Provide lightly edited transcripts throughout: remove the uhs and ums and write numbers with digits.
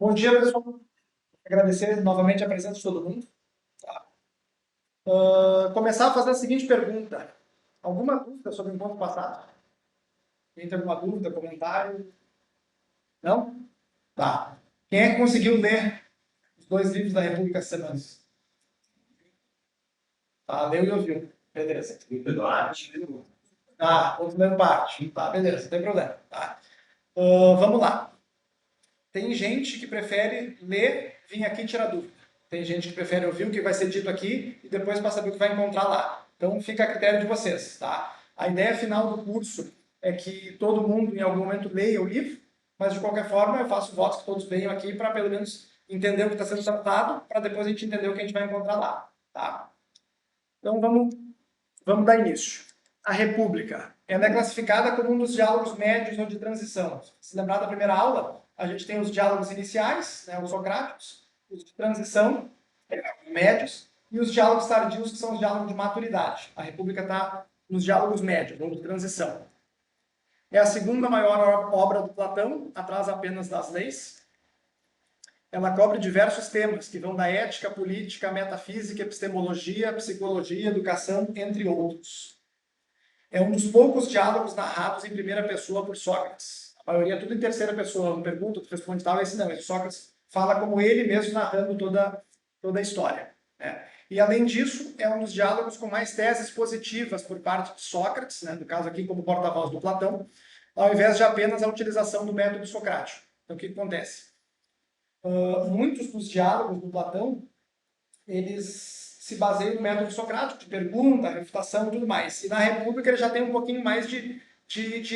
Bom dia, pessoal. Agradecer novamente a presença de todo mundo. Tá? Começar a fazer a seguinte pergunta. Alguma dúvida sobre o encontro passado? Quem tem alguma dúvida, comentário? Não? Tá. Quem é que conseguiu ler os dois livros da República essa semana? Tá, leu e ouviu. Beleza. Outro lendo parte. Tá, beleza, não tem problema. Tá. Vamos lá. Tem gente que prefere ler, vir aqui tirar dúvida. Tem gente que prefere ouvir o que vai ser dito aqui e depois para saber o que vai encontrar lá. Então fica a critério de vocês, tá? A ideia final do curso é que todo mundo em algum momento leia o livro, mas de qualquer forma eu faço votos que todos venham aqui para pelo menos entender o que está sendo tratado, para depois a gente entender o que a gente vai encontrar lá, tá? Então vamos dar início. A República, ela é classificada como um dos diálogos médios ou de transição. Se lembrar da primeira aula, a gente tem os diálogos iniciais, né, os socráticos, os de transição, médios, e os diálogos tardios, que são os diálogos de maturidade. A República está nos diálogos médios, ou de transição. É a segunda maior obra do Platão, atrás apenas das leis. Ela cobre diversos temas, que vão da ética, política, metafísica, epistemologia, psicologia, educação, entre outros. É um dos poucos diálogos narrados em primeira pessoa por Sócrates. A maioria é tudo em terceira pessoa. Uma pergunta, tu responde tal, esse não. Esse Sócrates fala como ele mesmo narrando toda a história. Né? E, além disso, é um dos diálogos com mais teses positivas por parte de Sócrates, né? No caso aqui como porta-voz do Platão, ao invés de apenas a utilização do método socrático. Então, o que acontece? Muitos dos diálogos do Platão, eles se baseiam no método socrático, de pergunta, refutação e tudo mais. E na República ele já tem um pouquinho mais de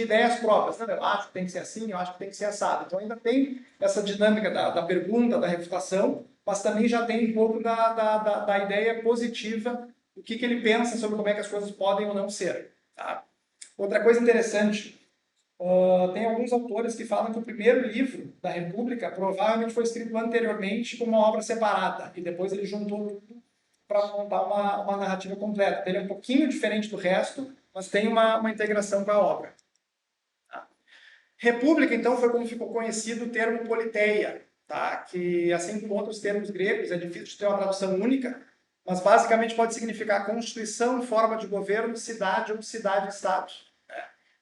ideias próprias. Né? Eu acho que tem que ser assim, eu acho que tem que ser assado. Então ainda tem essa dinâmica da pergunta, da refutação, mas também já tem um pouco da ideia positiva, o que ele pensa sobre como é que as coisas podem ou não ser. Tá? Outra coisa interessante, tem alguns autores que falam que o primeiro livro da República provavelmente foi escrito anteriormente como uma obra separada, e depois ele juntou tudo para montar uma narrativa completa. Ele é um pouquinho diferente do resto, mas tem uma integração com a obra. Tá? República, então, foi como ficou conhecido o termo politeia, tá? Que, assim como outros termos gregos, é difícil de ter uma tradução única, mas basicamente pode significar constituição, forma de governo, cidade ou cidade-estado.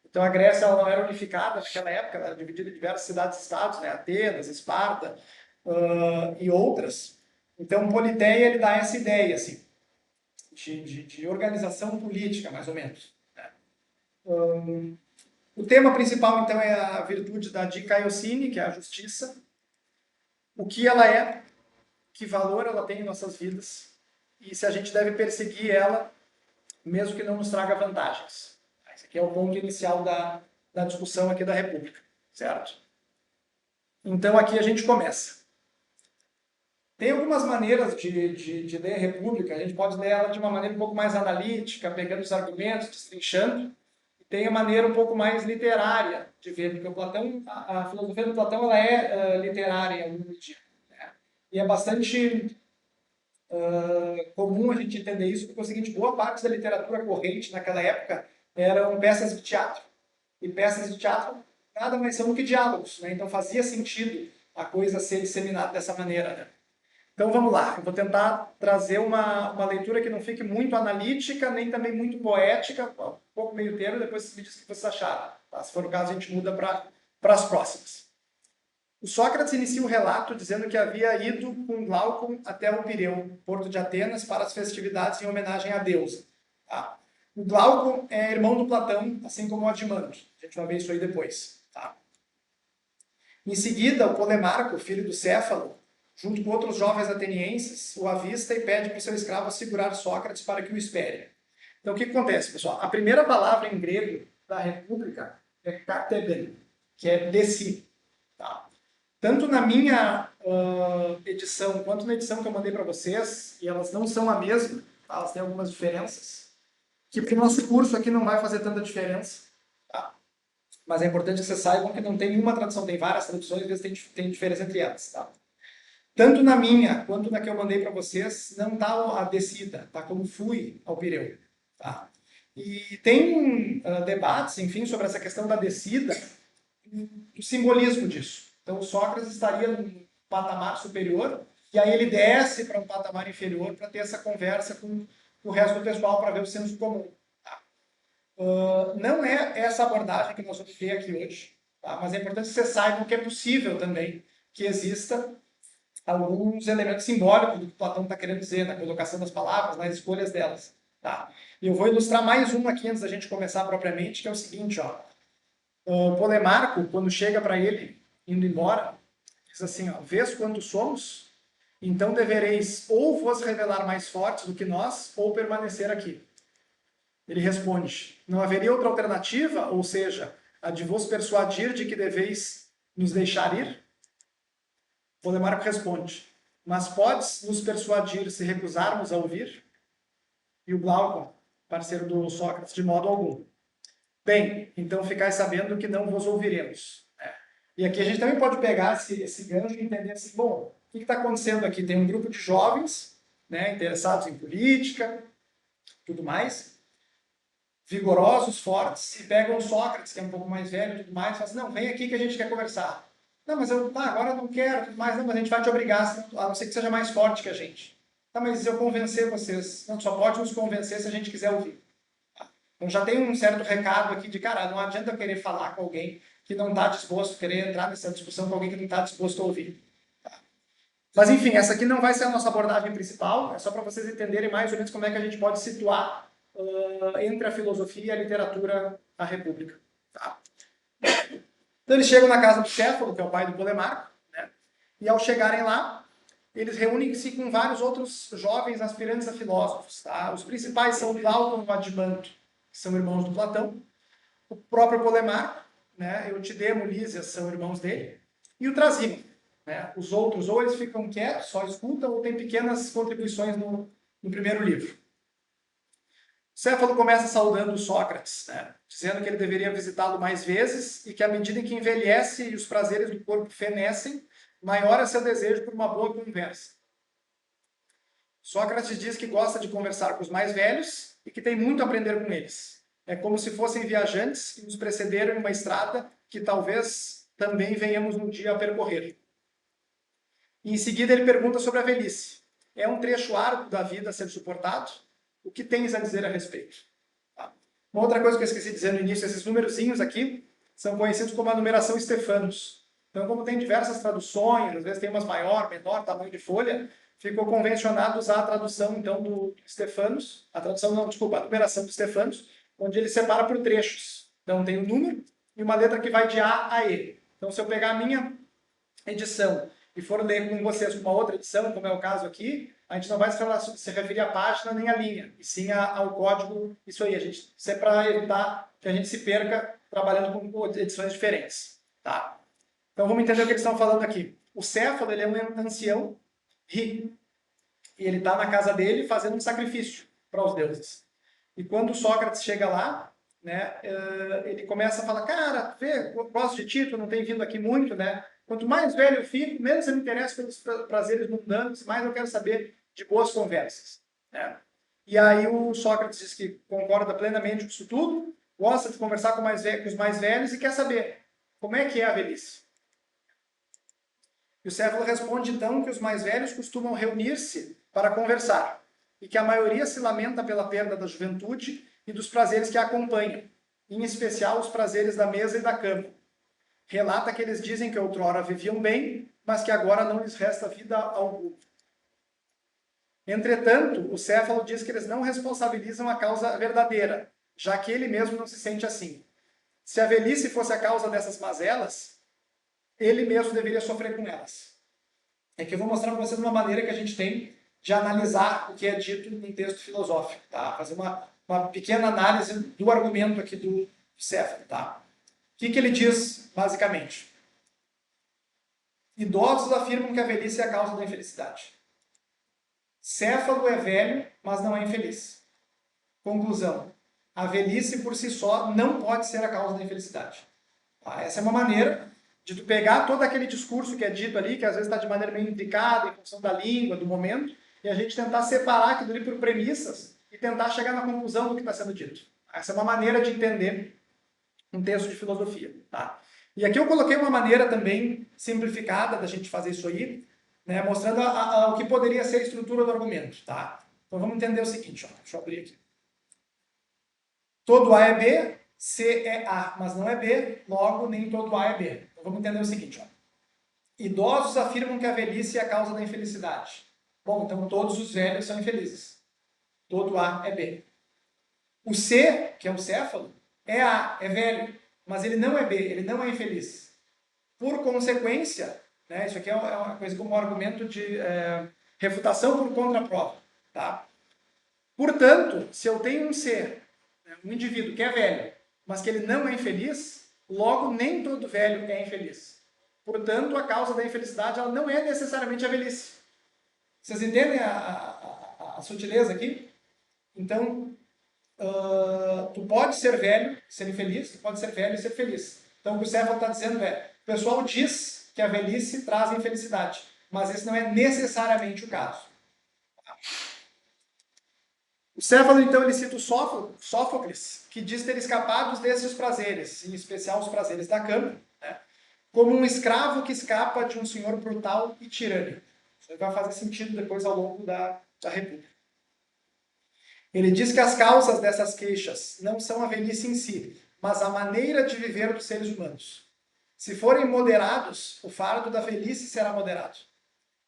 Então a Grécia ela não era unificada naquela época, ela era dividida em diversas cidades-estados, né? Atenas, Esparta e outras. Então Politeia ele dá essa ideia assim, de organização política, mais ou menos. Né? O tema principal então é a virtude da dikaiosine, que é a justiça. O que ela é, que valor ela tem em nossas vidas e se a gente deve perseguir ela, mesmo que não nos traga vantagens. Esse aqui é o ponto inicial da discussão aqui da República, certo? Então aqui a gente começa. Tem algumas maneiras de ler a República, a gente pode ler ela de uma maneira um pouco mais analítica, pegando os argumentos, destrinchando, e tem a maneira um pouco mais literária de ver, porque o Platão, a filosofia do Platão ela é literária em algum medida. Né? E é bastante comum a gente entender isso, porque é o seguinte, boa parte da literatura corrente naquela época eram peças de teatro. E peças de teatro nada mais são do que diálogos, né? Então fazia sentido a coisa ser disseminada dessa maneira. Né? Então vamos lá, eu vou tentar trazer uma leitura que não fique muito analítica, nem também muito poética, um pouco meio termo, depois vocês me dizem o que vocês acharam. Tá? Se for o caso, a gente muda para as próximas. O Sócrates inicia o relato dizendo que havia ido com Glaucon até o Pireu, porto de Atenas, para as festividades em homenagem à deusa. Tá? O Glaucon é irmão do Platão, assim como o Adimanto. A gente vai ver isso aí depois. Tá? Em seguida, o Polemarco, filho do Céfalo, junto com outros jovens atenienses, o avista e pede para o seu escravo segurar Sócrates para que o espere. Então, o que acontece, pessoal? A primeira palavra em grego da República é kateben, que é desci. Tá? Tanto na minha edição, quanto na edição que eu mandei para vocês, e elas não são a mesma, tá? Elas têm algumas diferenças, que para o nosso curso aqui não vai fazer tanta diferença. Tá? Mas é importante que vocês saibam que não tem uma tradução, tem várias traduções, às vezes tem diferença entre elas. Tá? Tanto na minha, quanto na que eu mandei para vocês, não está a descida, tá? Como fui ao Pireu. Tá? E tem debates, enfim, sobre essa questão da descida, o simbolismo disso. Então, Sócrates estaria patamar superior, e aí ele desce para um patamar inferior para ter essa conversa com o resto do pessoal para ver o senso comum. Tá? Não é essa abordagem que nós vamos ter aqui hoje, tá? Mas é importante que você saiba que é possível também que exista alguns elementos simbólicos do que Platão está querendo dizer, na colocação das palavras, nas escolhas delas. Tá? E eu vou ilustrar mais uma aqui antes da gente começar propriamente, que é o seguinte, ó. O Polemarco, quando chega para ele, indo embora, diz assim, ó, vês quantos somos? Então devereis ou vos revelar mais fortes do que nós, ou permanecer aqui. Ele responde, não haveria outra alternativa, ou seja, a de vos persuadir de que deveis nos deixar ir? Polemarco responde, mas podes nos persuadir se recusarmos a ouvir? E o Glaucon, parceiro do Sócrates, de modo algum. Bem, então ficai sabendo que não vos ouviremos. E aqui a gente também pode pegar esse gancho e entender assim, bom, o que está acontecendo aqui? Tem um grupo de jovens, né, interessados em política, tudo mais, vigorosos, fortes, e pegam o Sócrates, que é um pouco mais velho e tudo mais, e falam assim, não, vem aqui que a gente quer conversar. Não, mas agora eu não quero, tudo mais, não, mas a gente vai te obrigar, a não ser que seja mais forte que a gente. Tá, mas se eu convencer vocês, não, só pode nos convencer se a gente quiser ouvir. Então já tem um certo recado aqui de, cara, não adianta eu querer falar com alguém que não está disposto, querer entrar nessa discussão com alguém que não está disposto a ouvir. Tá? Mas enfim, essa aqui não vai ser a nossa abordagem principal, é só para vocês entenderem mais ou menos como é que a gente pode situar entre a filosofia e a literatura da República. Tá? Então eles chegam na casa do Céfalo, que é o pai do Polemarco, né? E ao chegarem lá, eles reúnem-se com vários outros jovens aspirantes a filósofos. Tá? Os principais são Glaucon e o Adimanto, que são irmãos do Platão, o próprio Polemarco, né? Eutidemo, Lísias são irmãos dele, e o Trasímaco. Né? Os outros, ou eles ficam quietos, só escutam, ou tem pequenas contribuições no primeiro livro. Céfalo começa saudando Sócrates, né? Dizendo que ele deveria visitá-lo mais vezes e que à medida em que envelhece e os prazeres do corpo fenecem, maior é seu desejo por uma boa conversa. Sócrates diz que gosta de conversar com os mais velhos e que tem muito a aprender com eles. É como se fossem viajantes que nos precederam em uma estrada que talvez também venhamos um dia a percorrer. E em seguida ele pergunta sobre a velhice. É um trecho árduo da vida a ser suportado? O que tens a dizer a respeito? Tá. Uma outra coisa que eu esqueci de dizer no início, esses numerozinhos aqui são conhecidos como a numeração Stefanos. Então, como tem diversas traduções, às vezes tem umas maior, menor, tamanho de folha, ficou convencionado usar a tradução, então, do Stefanos, a numeração do Stefanos, onde ele separa por trechos. Então, tem um número e uma letra que vai de A a E. Então, se eu pegar a minha edição e for ler com vocês uma outra edição, como é o caso aqui, a gente não vai se referir à página nem à linha, e sim ao código, isso aí, isso é para evitar que a gente se perca trabalhando com edições diferentes. Tá? Então vamos entender o que eles estão falando aqui. O Céfalo, ele é um ancião rico, e ele está na casa dele fazendo um sacrifício para os deuses. E quando Sócrates chega lá, né, ele começa a falar, cara, vê, eu gosto de ti, tu não tem vindo aqui muito, né? Quanto mais velho eu fico, menos eu me interesso pelos prazeres mundanos, mais eu quero saber de boas conversas. Né? E aí o Sócrates diz que concorda plenamente com isso tudo, gosta de conversar com os mais velhos e quer saber como é que é a velhice. E o Céfalo responde então que os mais velhos costumam reunir-se para conversar e que a maioria se lamenta pela perda da juventude e dos prazeres que a acompanham, em especial os prazeres da mesa e da cama. Relata que eles dizem que outrora viviam bem, mas que agora não lhes resta vida alguma. Entretanto, o Céfalo diz que eles não responsabilizam a causa verdadeira, já que ele mesmo não se sente assim. Se a velhice fosse a causa dessas mazelas, ele mesmo deveria sofrer com elas. É que eu vou mostrar para vocês uma maneira que a gente tem de analisar o que é dito em texto filosófico, tá? Fazer uma pequena análise do argumento aqui do Céfalo, tá? O que ele diz, basicamente? Idosos afirmam que a velhice é a causa da infelicidade. Céfalo é velho, mas não é infeliz. Conclusão. A velhice por si só não pode ser a causa da infelicidade. Tá? Essa é uma maneira de tu pegar todo aquele discurso que é dito ali, que às vezes está de maneira meio implicada, em função da língua, do momento, e a gente tentar separar aquilo ali por premissas e tentar chegar na conclusão do que está sendo dito. Essa é uma maneira de entender um texto de filosofia. Tá? E aqui eu coloquei uma maneira também simplificada da gente fazer isso aí, né, mostrando o que poderia ser a estrutura do argumento. Tá? Então vamos entender o seguinte, ó, deixa eu abrir aqui. Todo A é B, C é A, mas não é B, logo nem todo A é B. Então vamos entender o seguinte, ó. Idosos afirmam que a velhice é a causa da infelicidade. Bom, então todos os velhos são infelizes. Todo A é B. O C, que é o céfalo, é A, é velho, mas ele não é B, ele não é infeliz. Por consequência, né, isso aqui é uma coisa como um argumento de refutação por contraprova. Tá? Portanto, se eu tenho um C, um indivíduo que é velho, mas que ele não é infeliz, logo nem todo velho é infeliz. Portanto, a causa da infelicidade ela não é necessariamente a velhice. Vocês entendem a sutileza aqui? Então, tu pode ser velho e ser infeliz, tu pode ser velho e ser feliz. Então, o que o Céfalo está dizendo é, o pessoal diz que a velhice traz infelicidade, mas esse não é necessariamente o caso. O Céfalo, então, ele cita o Sófocles, que diz ter escapado desses prazeres, em especial os prazeres da cama, né, como um escravo que escapa de um senhor brutal e tirânico. Isso vai fazer sentido depois ao longo da República. Ele diz que as causas dessas queixas não são a velhice em si, mas a maneira de viver dos seres humanos. Se forem moderados, o fardo da velhice será moderado.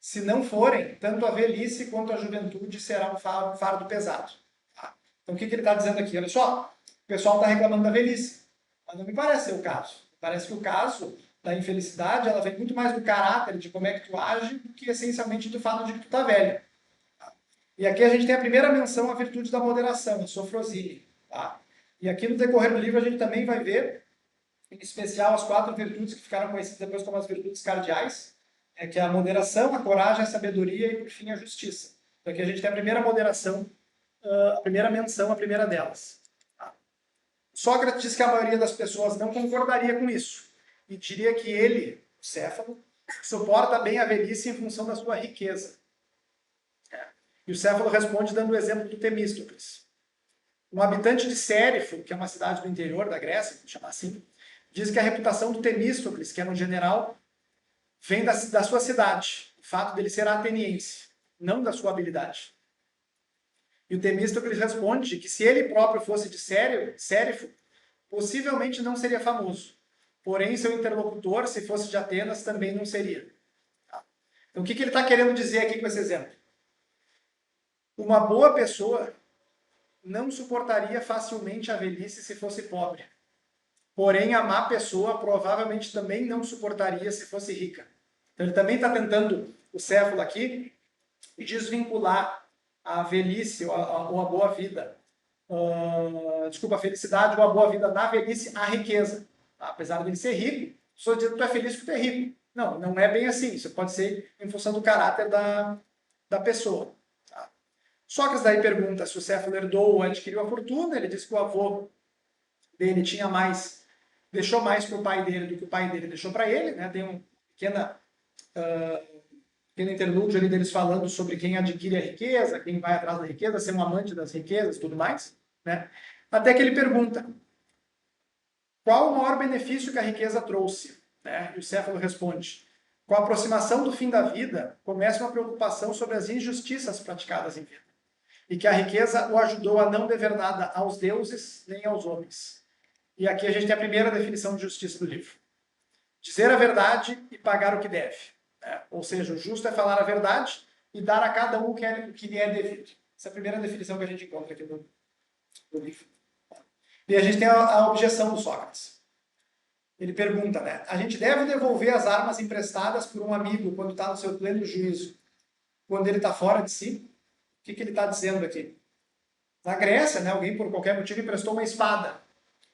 Se não forem, tanto a velhice quanto a juventude será um fardo pesado. Tá? Então, o que ele está dizendo aqui? Olha só, o pessoal está reclamando da velhice, mas não me parece ser o caso. Parece que o caso da infelicidade ela vem muito mais do caráter, de como é que tu age, do que essencialmente do fato de que tu está velho. Tá? E aqui a gente tem a primeira menção à virtude da moderação, a sofrosine. Tá? E aqui no decorrer do livro a gente também vai ver, em especial, as 4 virtudes que ficaram conhecidas depois como as virtudes cardeais, que é a moderação, a coragem, a sabedoria e, por fim, a justiça. Então aqui a gente tem a primeira moderação, a primeira menção, a primeira delas. Tá? Sócrates diz que a maioria das pessoas não concordaria com isso e diria que ele, o Céfalo, suporta bem a velhice em função da sua riqueza. E o Céfalo responde dando o exemplo do Temístocles. Um habitante de Sérifo, que é uma cidade do interior da Grécia, vamos chamar assim, diz que a reputação do Temístocles, que era um general, vem da sua cidade, o fato dele ser ateniense, não da sua habilidade. E o Temístocles responde que se ele próprio fosse de Sérifo, possivelmente não seria famoso. Porém, seu interlocutor, se fosse de Atenas, também não seria. Então, o que ele está querendo dizer aqui com esse exemplo? Uma boa pessoa não suportaria facilmente a velhice se fosse pobre. Porém, a má pessoa provavelmente também não suportaria se fosse rica. Então, ele também está tentando, o Céfalo aqui, desvincular a velhice ou a boa vida. A felicidade ou a boa vida na velhice à riqueza. Apesar de ele ser rico, só dizendo que tu é feliz porque tu é rico. Não, não é bem assim. Isso pode ser em função do caráter da pessoa. Tá? Sócrates daí pergunta se o Céfalo herdou ou adquiriu a fortuna. Ele diz que o avô dele deixou mais para o pai dele do que o pai dele deixou para ele. Né? Tem um pequeno interlúdio ali deles falando sobre quem adquire a riqueza, quem vai atrás da riqueza, ser um amante das riquezas e tudo mais. Né? Até que ele pergunta, qual o maior benefício que a riqueza trouxe? Né? E o Céfalo responde, com a aproximação do fim da vida, começa uma preocupação sobre as injustiças praticadas em vida, e que a riqueza o ajudou a não dever nada aos deuses nem aos homens. E aqui a gente tem a primeira definição de justiça do livro. Dizer a verdade e pagar o que deve. Né? Ou seja, o justo é falar a verdade e dar a cada um o que lhe é devido. Essa é a primeira definição que a gente encontra aqui no livro. E a gente tem a objeção do Sócrates. Ele pergunta, né? A gente deve devolver as armas emprestadas por um amigo quando está no seu pleno juízo, quando ele está fora de si? O que ele está dizendo aqui? Na Grécia, né, alguém por qualquer motivo emprestou uma espada.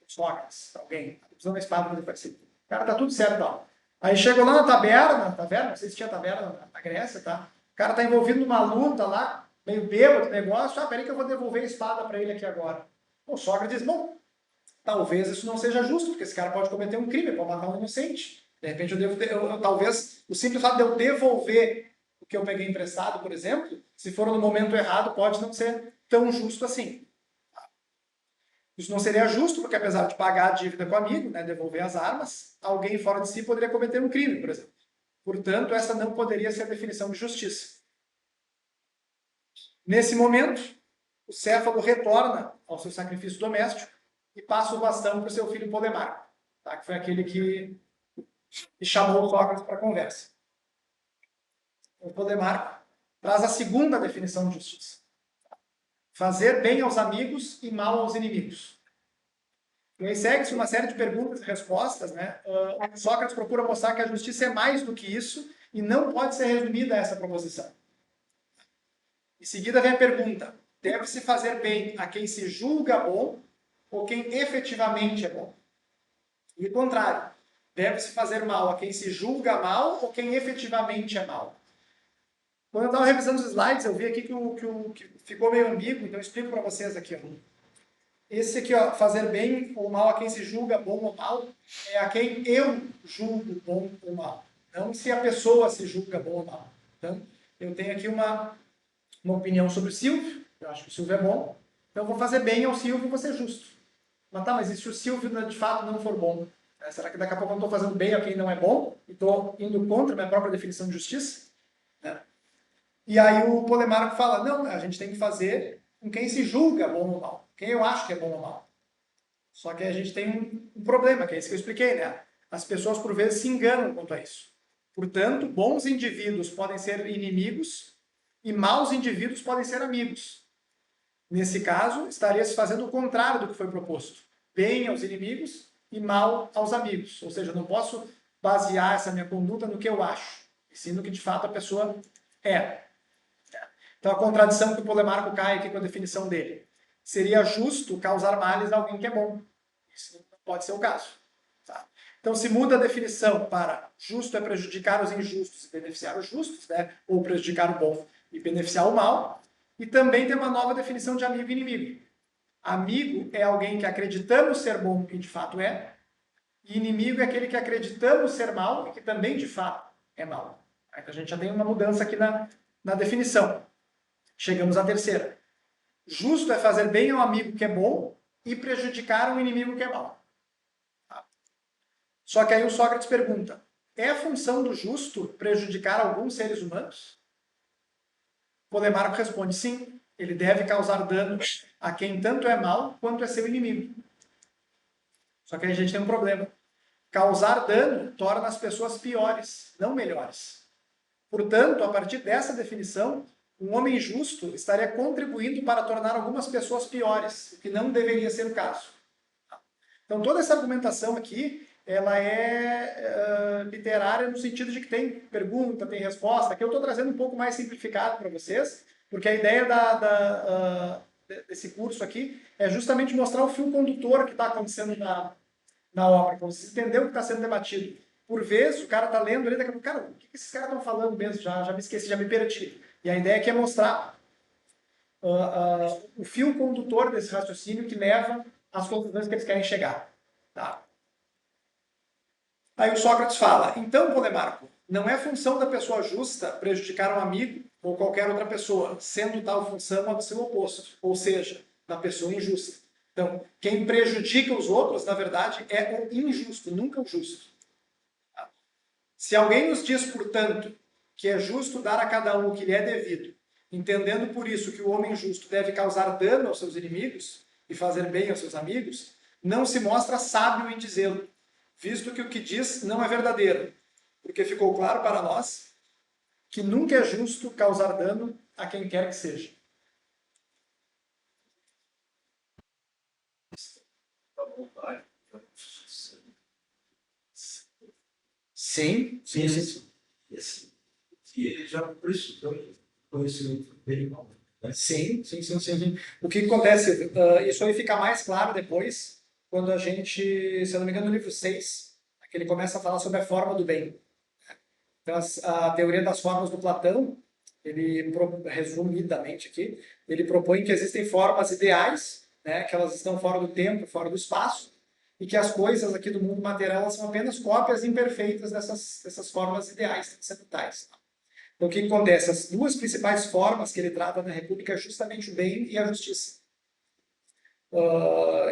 Sócrates, alguém, usando a espada para parecido. Cara, tá tudo certo, ó. Aí chegou lá na taverna, não sei se tinha taverna na Grécia, tá? O cara tá envolvido numa luta lá, meio bêbado, negócio. Peraí que eu vou devolver a espada para ele aqui agora. O Sócrates diz, bom, talvez isso não seja justo, porque esse cara pode cometer um crime, pode matar um inocente. De repente talvez o simples fato de eu devolver o que eu peguei emprestado, por exemplo, se for no momento errado, pode não ser tão justo assim. Isso não seria justo, porque apesar de pagar a dívida com o amigo, né, devolver as armas, alguém fora de si poderia cometer um crime, por exemplo. Portanto, essa não poderia ser a definição de justiça. Nesse momento, o Céfalo retorna ao seu sacrifício doméstico e passa o bastão para o seu filho Polemarco, tá? Que foi aquele que chamou Sócrates para a conversa. O Polemarco traz a segunda definição de justiça. Fazer bem aos amigos e mal aos inimigos. E aí segue-se uma série de perguntas e respostas, né? Sócrates procura mostrar que a justiça é mais do que isso e não pode ser resumida a essa proposição. Em seguida vem a pergunta: deve-se fazer bem a quem se julga bom ou quem efetivamente é bom? E o contrário, deve-se fazer mal a quem se julga mal ou quem efetivamente é mal? Quando eu estava revisando os slides, eu vi aqui que ficou meio ambíguo, então eu explico para vocês aqui. Ó. Esse aqui, ó, fazer bem ou mal a quem se julga bom ou mal, é a quem eu julgo bom ou mal. Não se a pessoa se julga bom ou mal. Então, eu tenho aqui uma opinião sobre o Silvio, eu acho que o Silvio é bom, então eu vou fazer bem ao Silvio e vou ser justo. Mas tá, mas e se o Silvio de fato não for bom? Será que daqui a pouco eu não estou fazendo bem a quem não é bom? E estou indo contra a minha própria definição de justiça? E aí o Polemarco fala, não, a gente tem que fazer com quem se julga bom ou mal, quem eu acho que é bom ou mal. Só que a gente tem um problema, que é isso que eu expliquei, né? As pessoas por vezes se enganam quanto a isso. Portanto, bons indivíduos podem ser inimigos e maus indivíduos podem ser amigos. Nesse caso, estaria se fazendo o contrário do que foi proposto. Bem aos inimigos e mal aos amigos. Ou seja, eu não posso basear essa minha conduta no que eu acho, e sim no que de fato a pessoa é. Então a contradição que o Polemarco cai aqui com a definição dele. Seria justo causar males a alguém que é bom. Isso não pode ser o caso. Tá? Então se muda a definição para justo é prejudicar os injustos e beneficiar os justos, né? Ou prejudicar o bom e beneficiar o mal. E também tem uma nova definição de amigo e inimigo. Amigo é alguém que acreditamos ser bom e de fato é. E inimigo é aquele que acreditamos ser mal e que também de fato é mal. Então a gente já tem uma mudança aqui na definição. Chegamos à terceira. Justo é fazer bem ao amigo que é bom e prejudicar um inimigo que é mau. Só que aí o Sócrates pergunta, é função do justo prejudicar alguns seres humanos? Polemarco responde, sim, ele deve causar dano a quem tanto é mau quanto é seu inimigo. Só que aí a gente tem um problema. Causar dano torna as pessoas piores, não melhores. Portanto, a partir dessa definição, um homem justo estaria contribuindo para tornar algumas pessoas piores, o que não deveria ser o caso. Então, toda essa argumentação aqui, ela é literária no sentido de que tem pergunta, tem resposta. Aqui eu estou trazendo um pouco mais simplificado para vocês, porque a ideia desse curso aqui é justamente mostrar o fio condutor que está acontecendo na obra, para vocês entenderem o que está sendo debatido. Por vezes, o cara está lendo ali, daqui a pouco, cara, o que esses caras estão falando mesmo? Já me esqueci, já me perdi. E a ideia aqui é mostrar o fio condutor desse raciocínio que leva às conclusões que eles querem chegar. Tá? Aí o Sócrates fala, então, Polemarco, não é função da pessoa justa prejudicar um amigo ou qualquer outra pessoa, sendo tal função a do seu oposto, ou seja, da pessoa injusta. Então, quem prejudica os outros, na verdade, é o injusto, nunca o justo. Se alguém nos diz, portanto, que é justo dar a cada um o que lhe é devido, entendendo por isso que o homem justo deve causar dano aos seus inimigos e fazer bem aos seus amigos, não se mostra sábio em dizê-lo, visto que o que diz não é verdadeiro, porque ficou claro para nós que nunca é justo causar dano a quem quer que seja. Sim, sim, sim. E ele já pressupõe conhecimento verbal. Né? Sim. O que acontece? Isso aí fica mais claro depois, quando a gente, se eu não me engano, no livro 6, que ele começa a falar sobre a forma do bem. Então, a teoria das formas do Platão, ele, resumidamente aqui, ele propõe que existem formas ideais, né, que elas estão fora do tempo, fora do espaço, e que as coisas aqui do mundo material elas são apenas cópias imperfeitas dessas formas ideais transcendentais. Então, o que acontece? As duas principais formas que ele trata na República é justamente o bem e a justiça.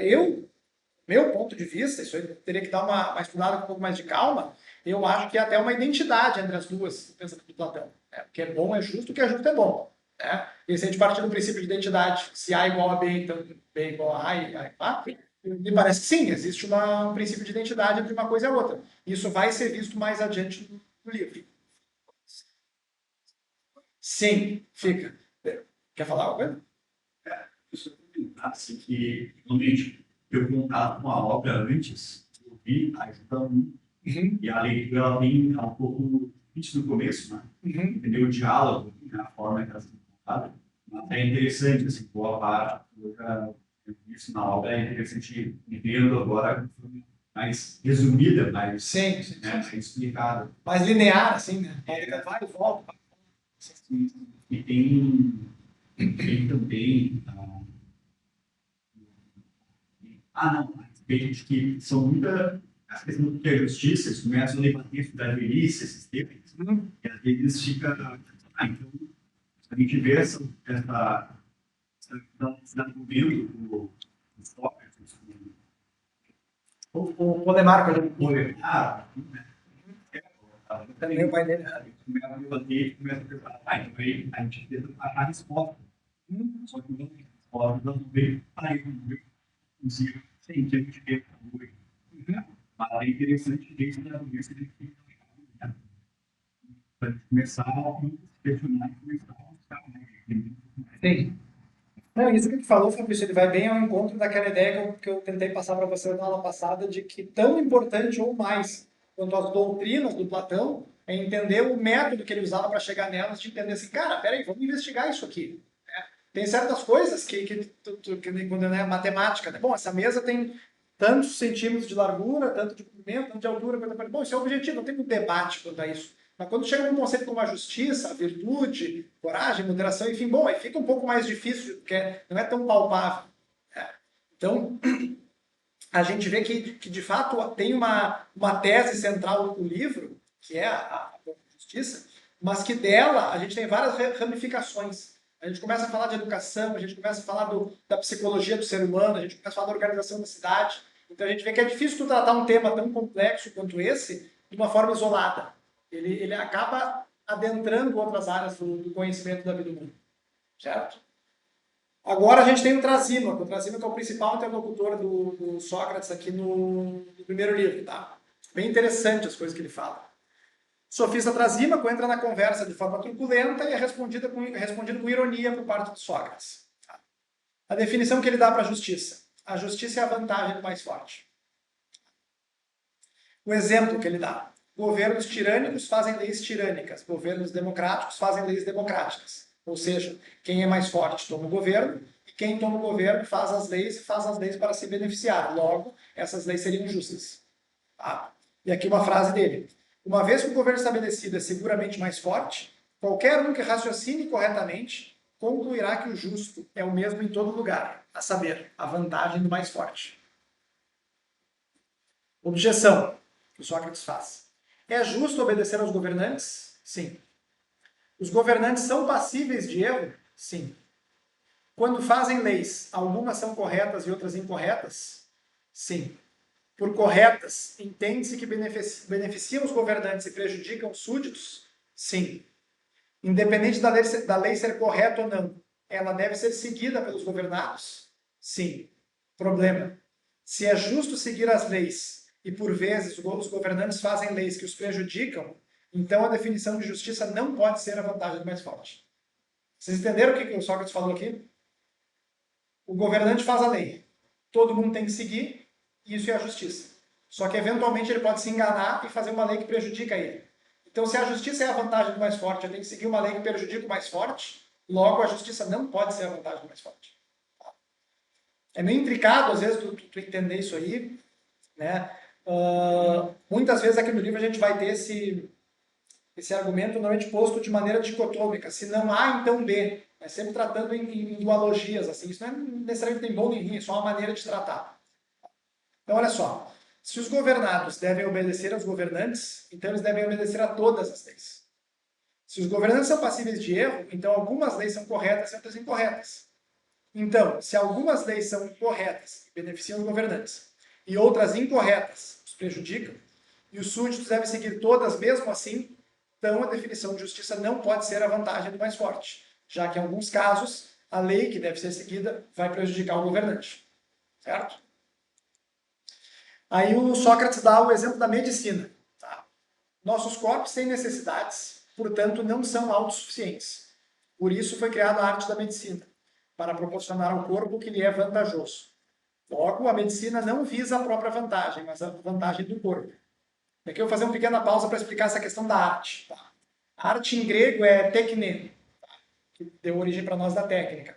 Eu meu ponto de vista, isso aí teria que dar uma estudada com um pouco mais de calma, eu acho que é até uma identidade entre as duas, o pensamento do Platão. Né? O que é bom é justo, o que é justo é bom. Né? E se a gente partir do princípio de identidade, se A igual a B, então B igual a A e A igual a A, me parece que sim, existe um princípio de identidade entre uma coisa e a outra. Isso vai ser visto mais adiante no livro. Sim, fica. Quer falar alguma coisa? Isso assim que realmente eu contato com a obra antes, eu vi a ajuda muito, e a leitura ela vem um pouco antes do começo, né? Entender o diálogo, né? A forma que ela se contada, mas é interessante, assim, boa parte do que eu vi isso na obra é interessante vendo agora de forma mais resumida, mais, Sim, sim, né, sim. mais explicada. Mais linear, assim, né? Vai e volta. E tem também não, a respeito de que são muitas as questões da justiça, eles começam a debater isso da velhice, esses temas, e às vezes fica, então, a gente vê essa desenvolvendo os tópicos, O Polemarco ali. Polenar, Também o pai dele. começa a debater, começa a pensar, então aí a gente tenta achar a resposta. Só que não tem resposta, não veio, aí não veio, consigo, sim, que a gente vê hoje. Mas é interessante ver isso na universidade para começar a questionar e começar a buscar, né? Sim. Não, isso que tu falou, Fabrício, ele vai bem ao encontro daquela ideia que eu tentei passar para você na aula passada, de que tão importante ou mais quanto as doutrinas do Platão é entender o método que ele usava para chegar nelas, de entender assim, cara, peraí, vamos investigar isso aqui. Né? Tem certas coisas que nem quando é matemática, né? Bom, essa mesa tem tantos centímetros de largura, tanto de comprimento, tanto de altura, bom, isso é o objetivo, não tem muito debate quanto a isso. Mas quando chega num conceito como a justiça, a virtude, coragem, moderação, enfim, bom, aí fica um pouco mais difícil, porque não é tão palpável. Né? Então, a gente vê que de fato tem uma tese central do livro, que é a justiça, mas que dela a gente tem várias ramificações. A gente começa a falar de educação, a gente começa a falar da psicologia do ser humano, a gente começa a falar da organização da cidade. Então a gente vê que é difícil tu tratar um tema tão complexo quanto esse de uma forma isolada. Ele acaba adentrando outras áreas do conhecimento da vida humana. Certo? Agora a gente tem o Trasímaco. O Trasímaco é o principal interlocutor do Sócrates aqui no primeiro livro. Tá? Bem interessante as coisas que ele fala. O sofista Trasímaco entra na conversa de forma truculenta e é respondido com ironia por parte de Sócrates. Tá? A definição que ele dá para a justiça. A justiça é a vantagem do mais forte. O exemplo que ele dá. Governos tirânicos fazem leis tirânicas. Governos democráticos fazem leis democráticas. Ou seja, quem é mais forte toma o governo e quem toma o governo faz as leis e faz as leis para se beneficiar. Logo, essas leis seriam justas. Tá? E aqui uma frase dele. Uma vez que o governo estabelecido é seguramente mais forte, qualquer um que raciocine corretamente concluirá que o justo é o mesmo em todo lugar, a saber, a vantagem do mais forte. Objeção que o Sócrates faz. É justo obedecer aos governantes? Sim. Os governantes são passíveis de erro? Sim. Quando fazem leis, algumas são corretas e outras incorretas? Sim. Por corretas, entende-se que beneficiam os governantes e prejudicam os súditos? Sim. Independente da lei ser correta ou não, ela deve ser seguida pelos governados? Sim. Problema. Se é justo seguir as leis e, por vezes, os governantes fazem leis que os prejudicam, então a definição de justiça não pode ser a vantagem do mais forte. Vocês entenderam o que o Sócrates falou aqui? O governante faz a lei. Todo mundo tem que seguir, e isso é a justiça. Só que, eventualmente, ele pode se enganar e fazer uma lei que prejudica ele. Então, se a justiça é a vantagem do mais forte, eu tenho que seguir uma lei que prejudica o mais forte, logo a justiça não pode ser a vantagem do mais forte. É meio intricado, às vezes, tu entender isso aí, né? Muitas vezes aqui no livro a gente vai ter esse argumento normalmente posto de maneira dicotômica. Se não A, então B. É sempre tratando em dualogias. Assim. Isso não é necessariamente nem bom nem ruim, é só uma maneira de tratar. Então, olha só. Se os governados devem obedecer aos governantes, então eles devem obedecer a todas as leis. Se os governantes são passíveis de erro, então algumas leis são corretas e outras incorretas. Então, se algumas leis são corretas e beneficiam os governantes, e outras incorretas os prejudicam, e os súditos devem seguir todas mesmo assim, então a definição de justiça não pode ser a vantagem do mais forte, já que em alguns casos a lei que deve ser seguida vai prejudicar o governante. Certo? Aí o Sócrates dá o exemplo da medicina. Tá? Nossos corpos têm necessidades, portanto não são autossuficientes. Por isso foi criada a arte da medicina, para proporcionar ao corpo o que lhe é vantajoso. Logo, a medicina não visa a própria vantagem, mas a vantagem do corpo. Aqui eu vou fazer uma pequena pausa para explicar essa questão da arte. Tá? A arte em grego é tekne, tá? Que deu origem para nós da técnica.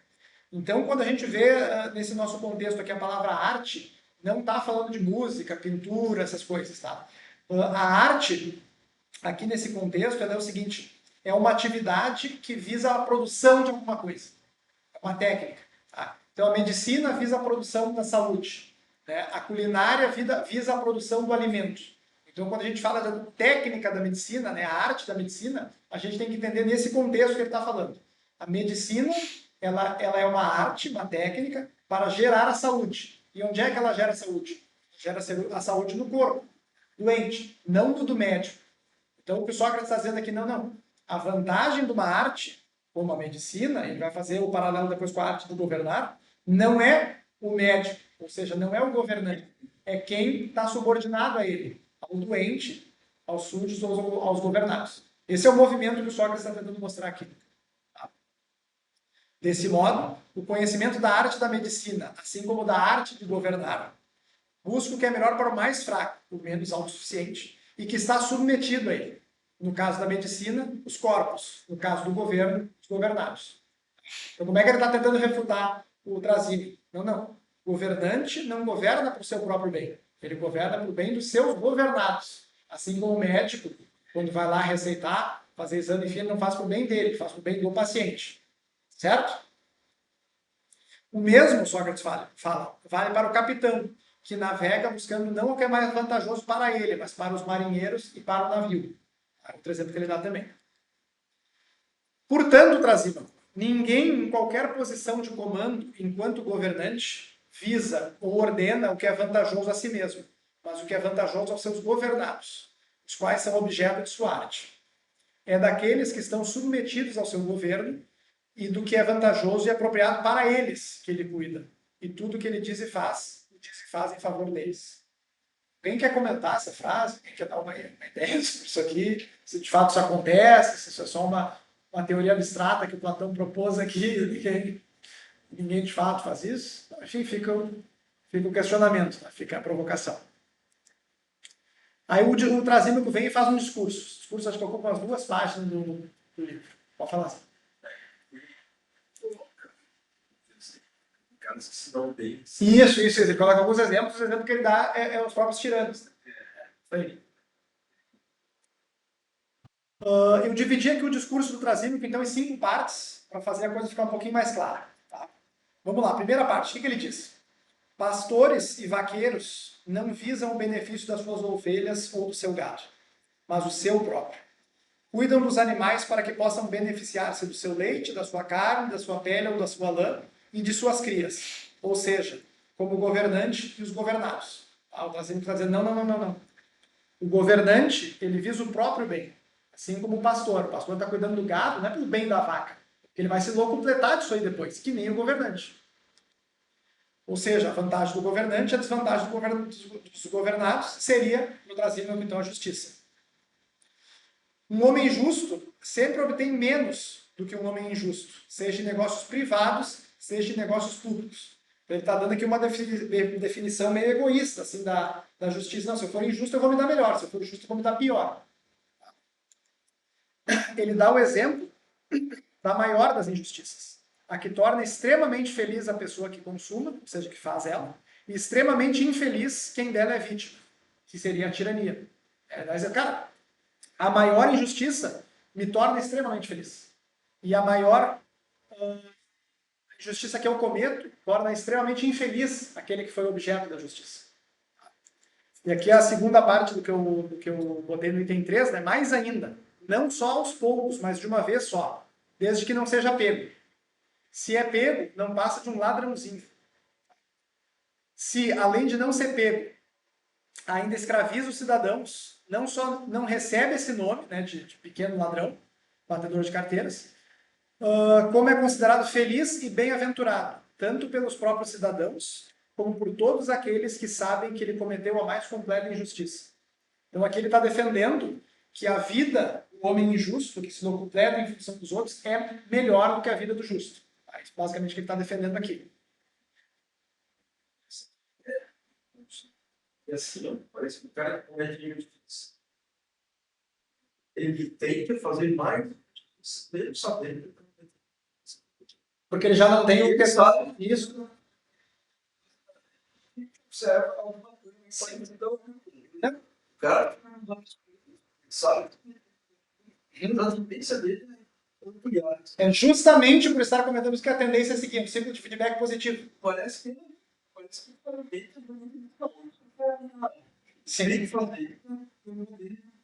Então, quando a gente vê nesse nosso contexto aqui a palavra arte, não está falando de música, pintura, essas coisas. Tá? A arte, aqui nesse contexto, ela é o seguinte, é uma atividade que visa a produção de alguma coisa. É uma técnica. Tá? Então, a medicina visa a produção da saúde. Né? A culinária visa a produção do alimento. Então, quando a gente fala da técnica da medicina, né, a arte da medicina, a gente tem que entender nesse contexto que ele está falando. A medicina, ela é uma arte, uma técnica, para gerar a saúde. E onde é que ela gera a saúde? Gera a saúde no corpo, doente, não do médico. Então, o que o Sócrates está dizendo aqui, não. A vantagem de uma arte, como a medicina, ele vai fazer o paralelo depois com a arte do governar, não é o médico, ou seja, não é o governante, é quem está subordinado a ele, ao doente, aos súditos ou aos governados. Esse é o movimento que o Sócrates está tentando mostrar aqui. Desse modo, o conhecimento da arte da medicina, assim como da arte de governar, busca o que é melhor para o mais fraco, o menos autossuficiente, e que está submetido a ele. No caso da medicina, os corpos. No caso do governo, os governados. Então, como é que ele está tentando refutar o Trazini? Não. O governante não governa para o seu próprio bem. Ele governa para o bem dos seus governados. Assim como o médico, quando vai lá receitar, fazer exame, enfim, ele não faz para o bem dele, faz para o bem do paciente. Certo? O mesmo, Sócrates fala, vale para o capitão, que navega buscando não o que é mais vantajoso para ele, mas para os marinheiros e para o navio. Outro exemplo que ele dá também. Portanto, Trasímaco, ninguém em qualquer posição de comando, enquanto governante, visa ou ordena o que é vantajoso a si mesmo, mas o que é vantajoso aos seus governados, os quais são objeto de sua arte. É daqueles que estão submetidos ao seu governo e do que é vantajoso e apropriado para eles que ele cuida. E tudo que ele diz e faz em favor deles. Quem quer comentar essa frase? Quem quer dar uma ideia sobre isso aqui? Se de fato isso acontece, se isso é só uma teoria abstrata que o Platão propôs aqui, ninguém de fato faz isso? Enfim, fica o questionamento, tá? Fica a provocação. Aí o Trasímaco vem e faz um discurso. O discurso acho que ocupa umas 2 páginas do livro. Pode falar assim. Caras que se dão bem. Isso. Ele coloca alguns exemplos. O exemplo que ele dá é os próprios tiranos. Aí. Eu dividi aqui o discurso do Trasímaco, então, em 5 partes, para fazer a coisa ficar um pouquinho mais clara. Tá? Vamos lá, primeira parte. O que ele diz? Pastores e vaqueiros não visam o benefício das suas ovelhas ou do seu gado, mas o seu próprio. Cuidam dos animais para que possam beneficiar-se do seu leite, da sua carne, da sua pele ou da sua lã e de suas crias. Ou seja, como o governante e os governados. O Trasímaco está dizendo, não. O governante, ele visa o próprio bem. Assim como o pastor. O pastor está cuidando do gado, não é pelo bem da vaca. Ele vai se locupletar disso aí depois, que nem o governante. Ou seja, a vantagem do governante e a desvantagem dos governados seria, no Trasímaco, então, a justiça. Um homem justo sempre obtém menos do que um homem injusto, seja em negócios privados, seja em negócios públicos. Ele está dando aqui uma definição meio egoísta assim, da justiça. Não, se eu for injusto, eu vou me dar melhor. Se eu for justo, eu vou me dar pior. Ele dá o exemplo da maior das injustiças. A que torna extremamente feliz a pessoa que consuma, ou seja, que faz ela, e extremamente infeliz quem dela é vítima, que seria a tirania. Cara, a maior injustiça me torna extremamente feliz. E a maior injustiça que eu cometo torna extremamente infeliz aquele que foi objeto da justiça. E aqui a segunda parte do que eu botei no item 3, né? Mais ainda, não só aos poucos, mas de uma vez só, desde que não seja pego. Se é pego, não passa de um ladrãozinho. Se, além de não ser pego, ainda escraviza os cidadãos, não só não recebe esse nome, né, de pequeno ladrão, batedor de carteiras, como é considerado feliz e bem-aventurado, tanto pelos próprios cidadãos, como por todos aqueles que sabem que ele cometeu a mais completa injustiça. Então aqui ele está defendendo que a vida do homem injusto, que se não completa em função dos outros, é melhor do que a vida do justo. É basicamente o que ele está defendendo aqui. E assim, parece que o cara comete injustiça. Ele tem que fazer mais, mesmo sabendo. Porque ele já não tem o que sabe isso. Observa alguma coisa. Então, o cara sabe que a tendência dele é ampliar. É justamente por estar comentando isso que a tendência é seguir um ciclo de feedback positivo. Parece que o cara deita Sim. fazer.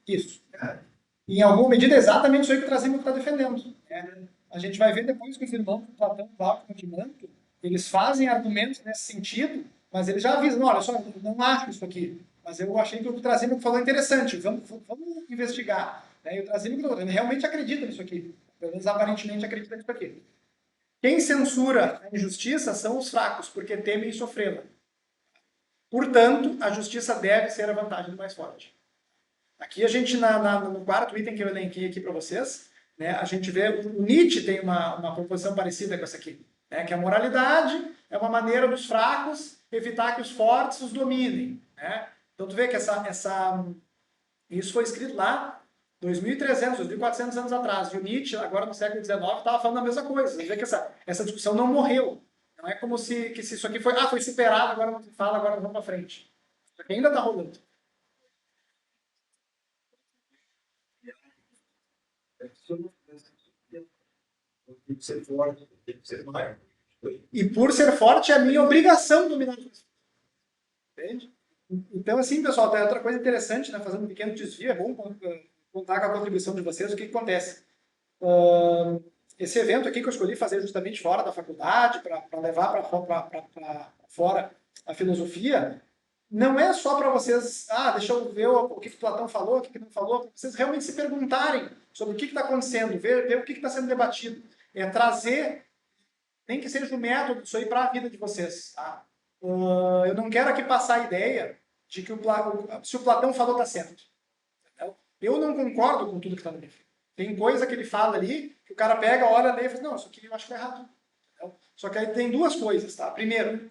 Isso. Em alguma medida, é exatamente isso aí que o Trasímaco está defendendo. A gente vai ver depois que os irmãos do Platão, Glauco e Manto, eles fazem argumentos nesse sentido, mas eles já avisam, olha só, eu não acho isso aqui, mas eu achei que o Trasímaco falou interessante, vamos investigar. E o Trasímaco realmente acredita nisso aqui, pelo menos aparentemente acredita nisso aqui. Quem censura a injustiça são os fracos, porque temem sofrê-la. Portanto, a justiça deve ser a vantagem do mais forte. Aqui a gente, no quarto item que eu elenquei aqui para vocês, né, a gente vê, o Nietzsche tem uma proposição parecida com essa aqui, né, que a moralidade é uma maneira dos fracos evitar que os fortes os dominem. Né? Então tu vê que isso foi escrito lá 2.300, 2.400 anos atrás, e o Nietzsche, agora no século XIX, estava falando a mesma coisa. Você vê que essa discussão não morreu. Não é como se isso aqui foi superado, agora não se fala, agora vamos para frente. Isso aqui ainda está rolando. Tem que ser forte, tem que ser mais. E por ser forte, é a minha obrigação dominar as pessoas. Entende? Então, assim, pessoal, tem outra coisa interessante, né? Fazendo um pequeno desvio, é bom contar com a contribuição de vocês. O que acontece? Esse evento aqui que eu escolhi fazer justamente fora da faculdade, para levar para fora a filosofia, não é só para vocês, deixa eu ver o que o Platão falou, o que não falou, para vocês realmente se perguntarem sobre o que está acontecendo, ver o que está sendo debatido. É trazer, nem que seja o método disso aí para a vida de vocês. Tá? Eu não quero aqui passar a ideia de que se o Platão falou está certo. Entendeu? Eu não concordo com tudo que está no livro. Tem coisa que ele fala ali, que o cara pega, olha, lê e fala, não, isso aqui eu acho que é errado. Entendeu? Só que aí tem duas coisas, tá? Primeiro,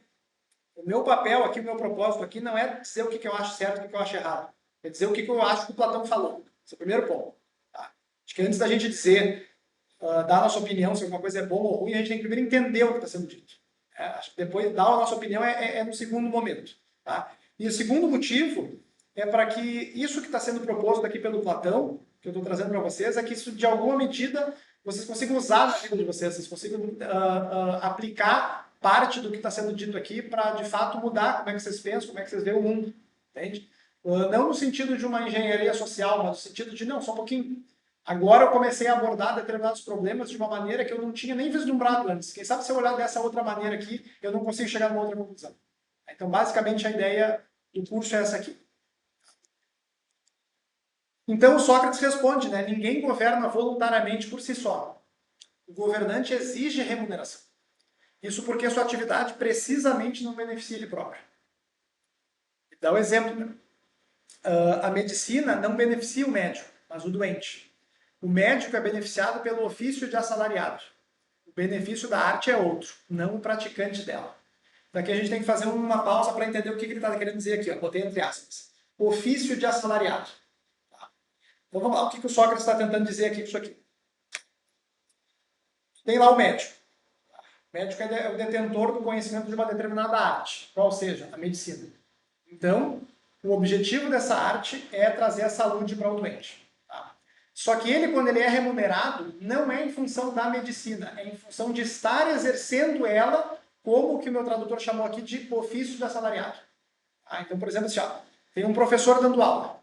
o meu papel aqui, o meu propósito aqui não é dizer o que eu acho certo e o que eu acho errado. É dizer o que eu acho que o Platão falou. Esse é o primeiro ponto. Tá? Acho que antes da gente dizer, dar a nossa opinião se alguma coisa é boa ou ruim, a gente tem que primeiro entender o que está sendo dito. Acho que depois dar a nossa opinião é no segundo momento. Tá? E o segundo motivo é para que isso que está sendo proposto aqui pelo Platão, que eu estou trazendo para vocês, é que isso, de alguma medida, vocês consigam usar na vida de vocês consigam aplicar parte do que está sendo dito aqui para, de fato, mudar como é que vocês pensam, como é que vocês veem o mundo. Entende? Não no sentido de uma engenharia social, mas no sentido de, não, só um pouquinho. Agora eu comecei a abordar determinados problemas de uma maneira que eu não tinha nem vislumbrado antes. Quem sabe se eu olhar dessa outra maneira aqui, eu não consigo chegar numa outra conclusão. Então, basicamente, a ideia do curso é essa aqui. Então, o Sócrates responde, né? Ninguém governa voluntariamente por si só. O governante exige remuneração. Isso porque a sua atividade precisamente não beneficia ele próprio. Dá um exemplo. Né? A medicina não beneficia o médico, mas o doente. O médico é beneficiado pelo ofício de assalariado. O benefício da arte é outro, não o praticante dela. Daqui a gente tem que fazer uma pausa para entender o que ele está querendo dizer aqui. Botei entre aspas. Ofício de assalariado. Tá? Então vamos lá, o que o Sócrates está tentando dizer aqui com isso aqui? Tem lá o médico. O médico é o detentor do conhecimento de uma determinada arte, qual seja, a medicina. Então, o objetivo dessa arte é trazer a saúde para o doente. Tá? Só que ele, quando ele é remunerado, não é em função da medicina, é em função de estar exercendo ela como o que o meu tradutor chamou aqui de ofício de assalariado. Tá? Então, por exemplo, assim, tem um professor dando aula.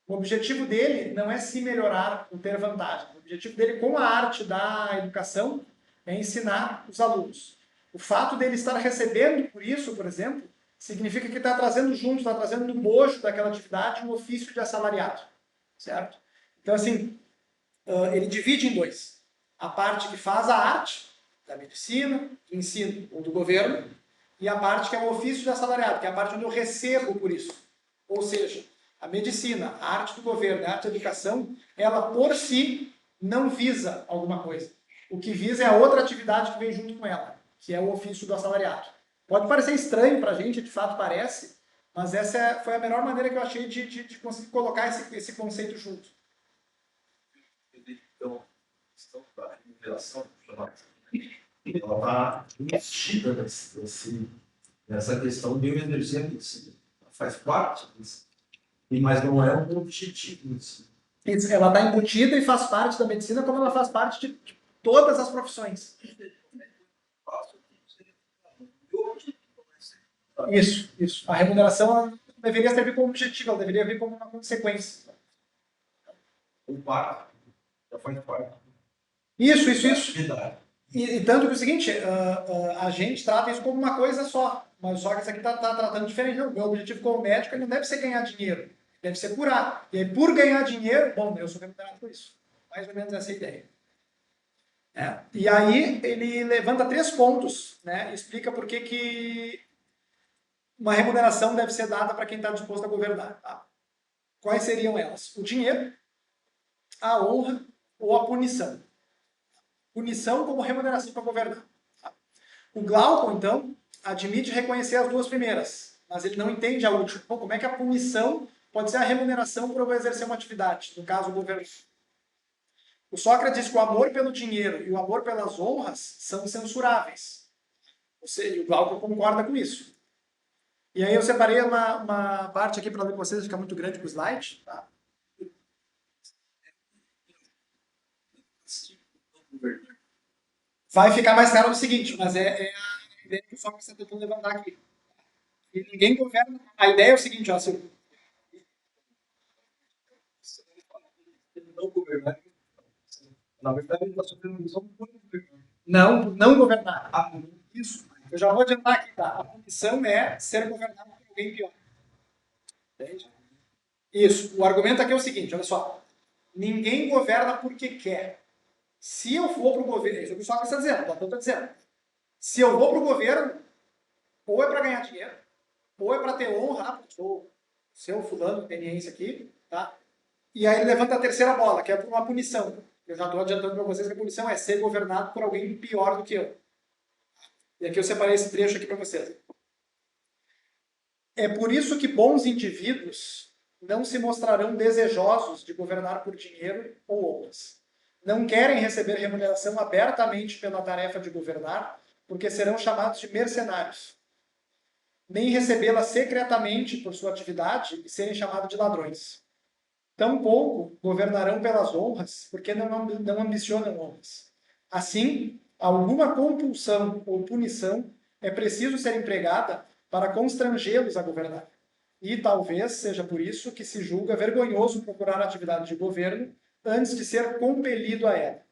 O objetivo dele não é se melhorar ou ter vantagem. O objetivo dele com a arte da educação é ensinar os alunos. O fato dele estar recebendo por isso, por exemplo, significa que está trazendo junto, está trazendo no bojo daquela atividade um ofício de assalariado, certo? Então, assim, ele divide em dois. A parte que faz a arte, da medicina, do ensino ou do governo, e a parte que é o ofício de assalariado, que é a parte onde eu recebo por isso. Ou seja, a medicina, a arte do governo, a arte da educação, ela por si não visa alguma coisa. O que visa é a outra atividade que vem junto com ela, que é o ofício do assalariado. Pode parecer estranho para a gente, de fato parece, mas essa foi a melhor maneira que eu achei de conseguir colocar esse conceito junto. Então, a questão da remuneração, ela está investida nessa questão de eu exercer a medicina. Ela faz parte disso, mas não é um objetivo disso. Ela está embutida e faz parte da medicina, como ela faz parte de todas as profissões. Isso. A remuneração não deveria servir como objetivo, ela deveria vir como uma consequência. O parte já faz parte. Isso. E tanto que é o seguinte, a gente trata isso como uma coisa só, mas só que isso aqui está tratando diferente. Não, meu objetivo como médico ele não deve ser ganhar dinheiro, deve ser curar. E aí, por ganhar dinheiro, bom, eu sou remunerado por isso. Mais ou menos essa é a ideia. E aí ele levanta 3 pontos, né? Explica por que uma remuneração deve ser dada para quem está disposto a governar. Tá? Quais seriam elas? O dinheiro, a honra ou a punição. Punição como remuneração para governar. Tá? O Glaucon, então, admite reconhecer as 2 primeiras, mas ele não entende a última. Bom, como é que a punição pode ser a remuneração por eu exercer uma atividade, no caso, o governo? O Sócrates diz que o amor pelo dinheiro e o amor pelas honras são censuráveis. Ou seja, o Glaucon concorda com isso. E aí eu separei uma parte aqui para ler com vocês, fica muito grande com o slide. Tá? Vai ficar mais claro no seguinte, mas é a ideia que o Sócrates está tentando levantar aqui. E ninguém governa. A ideia é o seguinte, ó, se Não governar. Na verdade, ele está sofrendo missão por governar. não governar. Isso. Eu já vou adiantar aqui, tá? A punição é ser governado por alguém pior. Entende? Isso. O argumento aqui é o seguinte, olha só. Ninguém governa porque quer. Se eu for para o governo, isso é o que o Sócrates está dizendo, o Platão está dizendo. Se eu vou para o governo, ou é para ganhar dinheiro, ou é para ter honra, porque sou seu fulano, ateniense aqui, tá? E aí ele levanta a terceira bola, que é por uma punição. Eu já estou adiantando para vocês que a punição é ser governado por alguém pior do que eu. E aqui eu separei esse trecho aqui para vocês. É por isso que bons indivíduos não se mostrarão desejosos de governar por dinheiro ou honras. Não querem receber remuneração abertamente pela tarefa de governar, porque serão chamados de mercenários. Nem recebê-la secretamente por sua atividade e serem chamados de ladrões. Tampouco governarão pelas honras, porque não ambicionam honras. Assim, alguma compulsão ou punição é preciso ser empregada para constrangê-los a governar. E talvez seja por isso que se julga vergonhoso procurar atividade de governo antes de ser compelido a ela.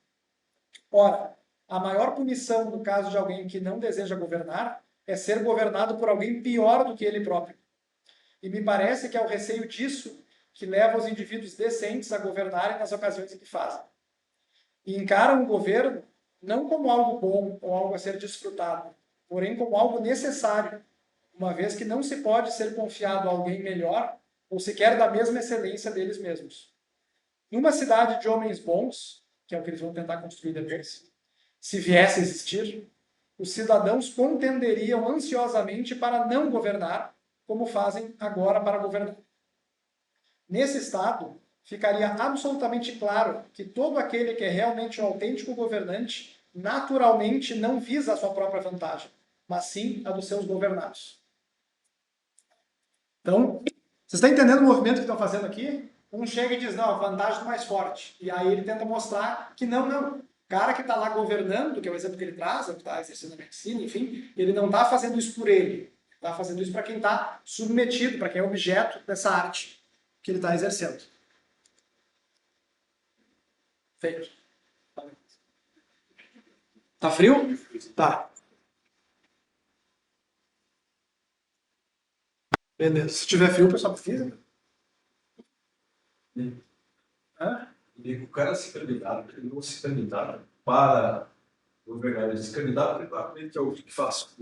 Ora, a maior punição no caso de alguém que não deseja governar é ser governado por alguém pior do que ele próprio. E me parece que é o receio disso que leva os indivíduos decentes a governarem nas ocasiões em que fazem. E encaram o governo não como algo bom ou algo a ser desfrutado, porém como algo necessário, uma vez que não se pode ser confiado a alguém melhor ou sequer da mesma excelência deles mesmos. Numa cidade de homens bons, que é o que eles vão tentar construir depois, se viesse a existir, os cidadãos contenderiam ansiosamente para não governar, como fazem agora para governar. Nesse estado, ficaria absolutamente claro que todo aquele que é realmente um autêntico governante naturalmente não visa a sua própria vantagem, mas sim a dos seus governados. Então, vocês estão entendendo o movimento que estão fazendo aqui? Um chega e diz, não, a vantagem do mais forte. E aí ele tenta mostrar que não. O cara que está lá governando, que é o exemplo que ele traz, é o que está exercendo a medicina, enfim, ele não está fazendo isso por ele. Está fazendo isso para quem está submetido, para quem é objeto dessa arte que ele está exercendo. Feito. Tá frio? Tá. Beleza. Se tiver fio, o pessoal precisa. Hã? E o cara se candidato, ele não se candidata para governar, ele se candidata para que é o que faço.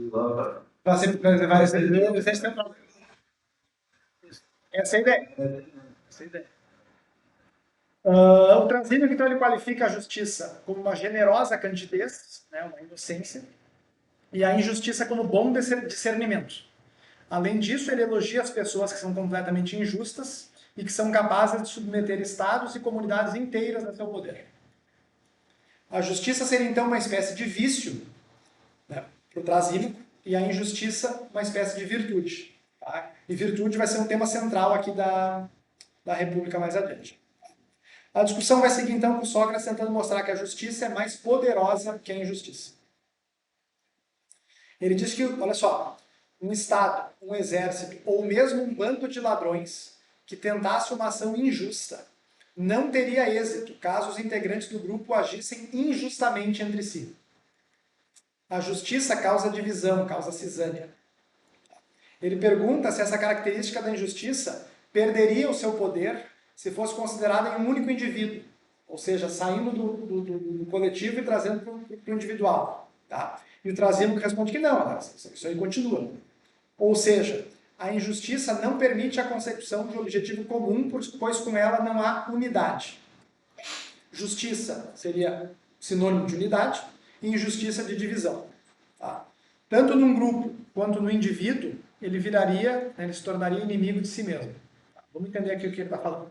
Vai ser tempo. Essa é a ideia. Essa é a ideia. O Transímico, então, ele qualifica a justiça como uma generosa candidez, né, uma inocência, e a injustiça como bom discernimento. Além disso, ele elogia as pessoas que são completamente injustas e que são capazes de submeter estados e comunidades inteiras a seu poder. A justiça seria, então, uma espécie de vício, né, para o Trasímico, e a injustiça uma espécie de virtude. Tá? E virtude vai ser um tema central aqui da República mais adiante. A discussão vai seguir, então, com Sócrates tentando mostrar que a justiça é mais poderosa que a injustiça. Ele diz que, olha só, um Estado, um exército ou mesmo um bando de ladrões que tentasse uma ação injusta não teria êxito caso os integrantes do grupo agissem injustamente entre si. A justiça causa divisão, causa cisânia. Ele pergunta se essa característica da injustiça perderia o seu poder se fosse considerada em um único indivíduo, ou seja, saindo do coletivo e trazendo para o individual. Tá? E o Trasímico responde que não, isso aí continua. Ou seja, a injustiça não permite a consecução de um objetivo comum, pois com ela não há unidade. Justiça seria sinônimo de unidade e injustiça de divisão. Tá? Tanto num grupo quanto no indivíduo, ele ele se tornaria inimigo de si mesmo. Tá? Vamos entender aqui o que ele está falando.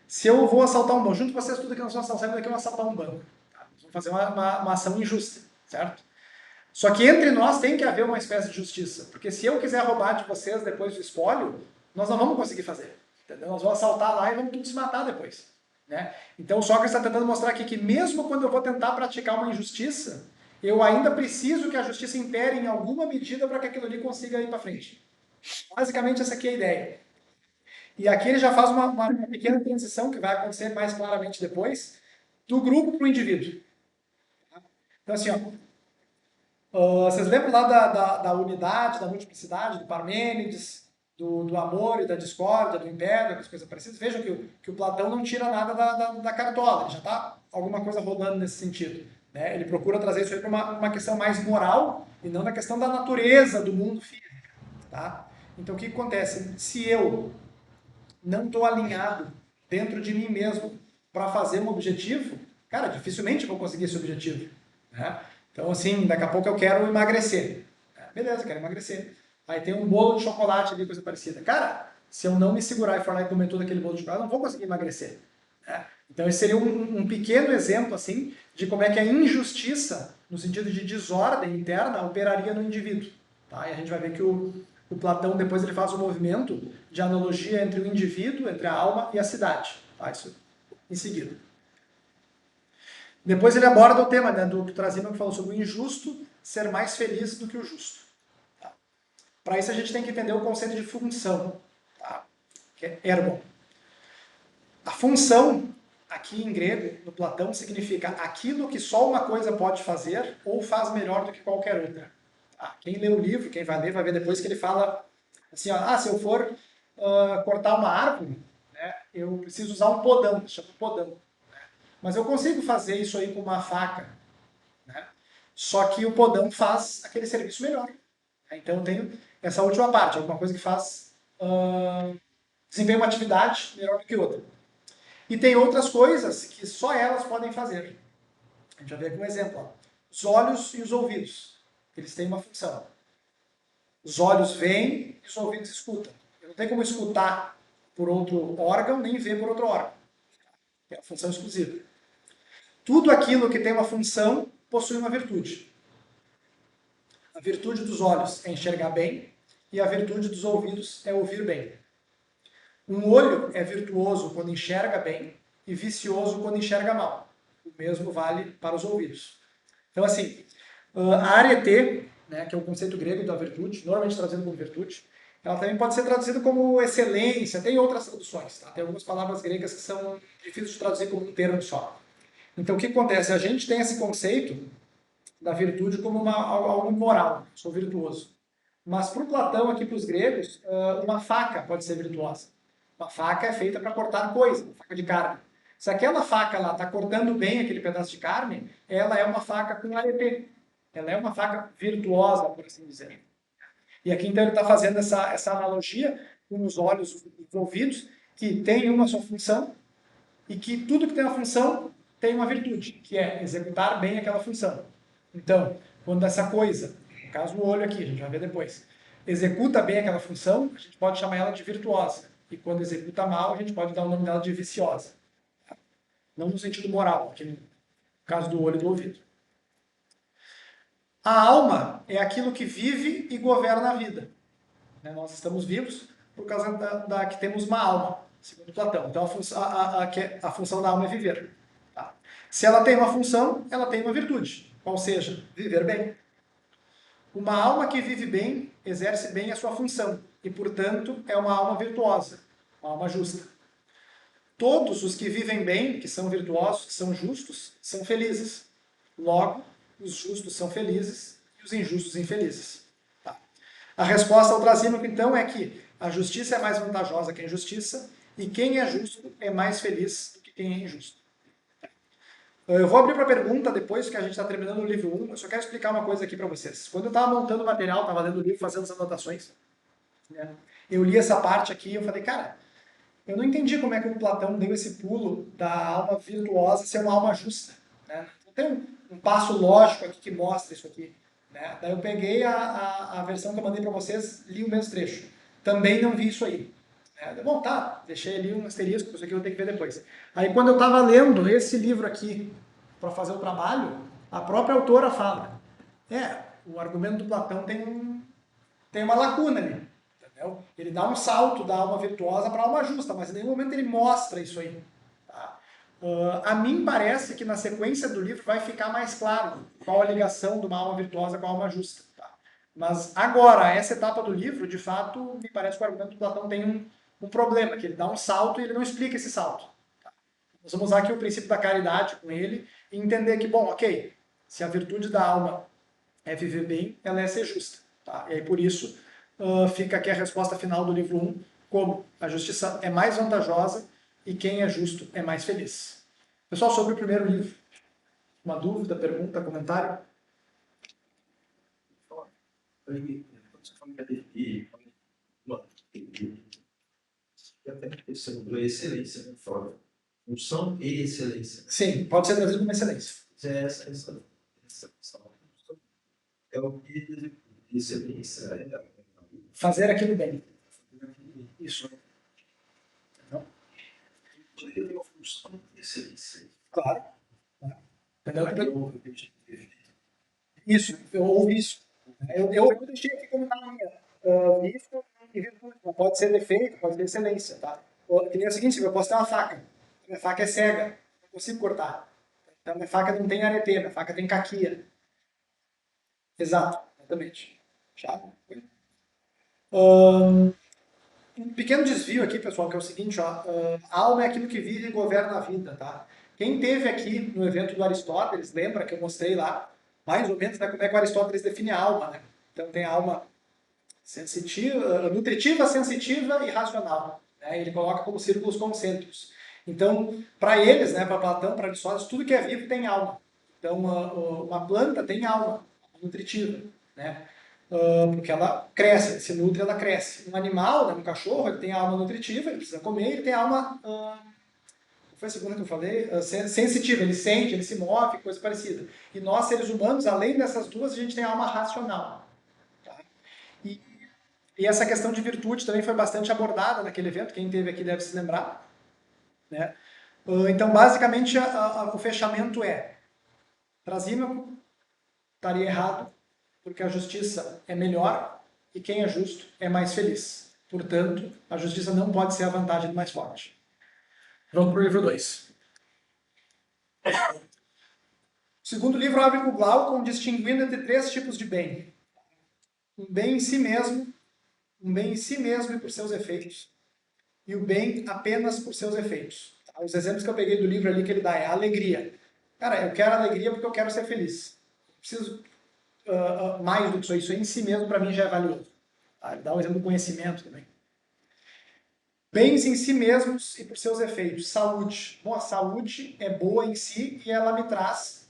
Se eu vou assaltar um banco, junto com vocês tudo aqui nós vamos sair daqui, vamos assaltar um banco. Tá? Nós vamos fazer uma ação injusta, certo? Só que entre nós tem que haver uma espécie de justiça, porque se eu quiser roubar de vocês depois do espólio, nós não vamos conseguir fazer. Entendeu? Nós vamos assaltar lá e vamos todos se matar depois. Né? Então o Sócrates está tentando mostrar aqui que mesmo quando eu vou tentar praticar uma injustiça, eu ainda preciso que a justiça impere em alguma medida para que aquilo ali consiga ir para frente. Basicamente essa aqui é a ideia. E aqui ele já faz uma pequena transição, que vai acontecer mais claramente depois, do grupo para o indivíduo. Então assim, vocês lembram lá da unidade, da multiplicidade, do Parmênides, do amor e da discórdia, do império, as coisas parecidas? Vejam que o Platão não tira nada da cartola, ele já está alguma coisa rodando nesse sentido. Né? Ele procura trazer isso aí para uma questão mais moral e não na questão da natureza do mundo físico. Tá? Então o que acontece? Se eu não estou alinhado dentro de mim mesmo para fazer um objetivo, cara, dificilmente vou conseguir esse objetivo. Né? Então, assim, daqui a pouco eu quero emagrecer. Beleza, quero emagrecer. Aí tem um bolo de chocolate ali, coisa parecida. Cara, se eu não me segurar e for lá e comer todo aquele bolo de chocolate, eu não vou conseguir emagrecer. Então, esse seria um pequeno exemplo, assim, de como é que a injustiça, no sentido de desordem interna, operaria no indivíduo. Tá? E a gente vai ver que o Platão, depois, ele faz um movimento de analogia entre o indivíduo, entre a alma e a cidade. Tá? Isso em seguida. Depois ele aborda o tema, né, do que o Trasímico falou sobre o injusto ser mais feliz do que o justo. Tá? Para isso a gente tem que entender o conceito de função, tá? Que é ergon. A função, aqui em grego, no Platão, significa aquilo que só uma coisa pode fazer ou faz melhor do que qualquer outra. Tá? Quem lê o livro, quem vai ler, vai ver depois que ele fala assim, se eu for cortar uma árvore, né, eu preciso usar um podão, chama podão. Mas eu consigo fazer isso aí com uma faca. Né? Só que o podão faz aquele serviço melhor. Então eu tenho essa última parte, alguma coisa que faz desempenha uma atividade melhor do que outra. E tem outras coisas que só elas podem fazer. A gente vai ver aqui um exemplo. Ó. Os olhos e os ouvidos. Eles têm uma função. Os olhos veem e os ouvidos escutam. Eu não tenho como escutar por outro órgão, nem ver por outro órgão. É a função exclusiva. Tudo aquilo que tem uma função possui uma virtude. A virtude dos olhos é enxergar bem e a virtude dos ouvidos é ouvir bem. Um olho é virtuoso quando enxerga bem e vicioso quando enxerga mal. O mesmo vale para os ouvidos. Então, assim, a arete, né, que é o conceito grego da virtude, normalmente traduzido como virtude, ela também pode ser traduzida como excelência, tem outras traduções. Tá? Tem algumas palavras gregas que são difíceis de traduzir como um termo só. Então, o que acontece? A gente tem esse conceito da virtude como algo moral. Sou virtuoso. Mas para o Platão, aqui para os gregos, uma faca pode ser virtuosa. Uma faca é feita para cortar coisa, uma faca de carne. Se aquela faca lá está cortando bem aquele pedaço de carne, ela é uma faca com arete. Ela é uma faca virtuosa, por assim dizer. E aqui então ele está fazendo essa analogia com os olhos e os ouvidos, que tem uma sua função e que tudo que tem uma função tem uma virtude, que é executar bem aquela função. Então, quando essa coisa, no caso o olho aqui, a gente vai ver depois, executa bem aquela função, a gente pode chamar ela de virtuosa. E quando executa mal, a gente pode dar o nome dela de viciosa. Não no sentido moral, aqui no caso do olho e do ouvido. A alma é aquilo que vive e governa a vida. Nós estamos vivos por causa que temos uma alma, segundo Platão. Então a função da alma é viver. Tá? Se ela tem uma função, ela tem uma virtude, qual seja, viver bem. Uma alma que vive bem, exerce bem a sua função e, portanto, é uma alma virtuosa, uma alma justa. Todos os que vivem bem, que são virtuosos, que são justos, são felizes. Logo, os justos são felizes e os injustos infelizes. Tá? A resposta ao trasímaco, então, é que a justiça é mais vantajosa que a injustiça e quem é justo é mais feliz do que quem é injusto. Eu vou abrir para pergunta depois que a gente está terminando o livro 1. Eu só quero explicar uma coisa aqui para vocês. Quando eu estava montando o material, estava lendo o livro, fazendo as anotações, né, eu li essa parte aqui e eu falei, cara, eu não entendi como é que o Platão deu esse pulo da alma virtuosa ser uma alma justa. Né? Não tem um passo lógico aqui que mostra isso aqui. Né? Daí eu peguei a versão que eu mandei para vocês, li o mesmo trecho. Também não vi isso aí. Bom, tá, deixei ali um asterisco, isso aqui eu vou ter que ver depois. Aí quando eu estava lendo esse livro aqui para fazer o trabalho, a própria autora fala, o argumento do Platão tem uma lacuna ali. Entendeu? Ele dá um salto da alma virtuosa para a alma justa, mas em nenhum momento ele mostra isso aí. Tá? A mim parece que na sequência do livro vai ficar mais claro qual a ligação de uma alma virtuosa com a alma justa. Tá? Mas agora, essa etapa do livro, de fato, me parece que o argumento do Platão tem um problema, que ele dá um salto e ele não explica esse salto. Tá? Nós vamos usar aqui o princípio da caridade com ele e entender que, bom, ok, se a virtude da alma é viver bem, ela é ser justa. Tá? E aí, por isso, fica aqui a resposta final do livro 1, como a justiça é mais vantajosa e quem é justo é mais feliz. Pessoal, sobre o primeiro livro, uma dúvida, pergunta, comentário? Excelência, né? Função e excelência. Sim, pode ser traduzido como excelência. É o que excelência é. Fazer aquilo bem. Isso. Não? Poderia ter uma função e excelência. Claro. Entendeu? Isso, eu ouvi isso. Eu deixei aqui como na minha vista e virtude. Não pode ser defeito, pode ser excelência. Tá? Que nem é o seguinte, eu posso ter uma faca. Minha faca é cega, não consigo cortar. Então minha faca não tem arete, minha faca tem caquia. Exato, exatamente. Chave. Um pequeno desvio aqui, pessoal, que é o seguinte, ó, a alma é aquilo que vive e governa a vida, tá? Quem teve aqui no evento do Aristóteles, lembra que eu mostrei lá, mais ou menos, né, como é que o Aristóteles define a alma, né? Então tem a alma sensitiva, nutritiva, sensitiva e racional. Né? Ele coloca como círculos concêntricos. Então, para eles, né, para Platão, para Aristóteles, tudo que é vivo tem alma. Então, uma planta tem alma nutritiva, né? Porque ela cresce, se nutre, ela cresce. Um animal, né, um cachorro, ele tem alma nutritiva, ele precisa comer, ele tem alma, foi a segunda que eu falei, sensitiva, ele sente, ele se move, coisa parecida. E nós, seres humanos, além dessas duas, a gente tem alma racional. Tá? E essa questão de virtude também foi bastante abordada naquele evento, quem esteve aqui deve se lembrar. Né? Então, basicamente, o fechamento é Trasímaco estaria errado, porque a justiça é melhor e quem é justo é mais feliz. Portanto, a justiça não pode ser a vantagem do mais forte. Vamos para o livro 2. O segundo livro abre com Glaucon distinguindo entre 3 tipos de bem. Um bem em si mesmo e por seus efeitos. E o bem apenas por seus efeitos. Os exemplos que eu peguei do livro ali que ele dá é a alegria. Cara, eu quero alegria porque eu quero ser feliz. Eu preciso mais do que isso aí. Isso aí em si mesmo para mim já é valioso. Tá? Ele dá o exemplo do conhecimento também. Bens em si mesmos e por seus efeitos. Saúde. Bom, a saúde é boa em si e ela me traz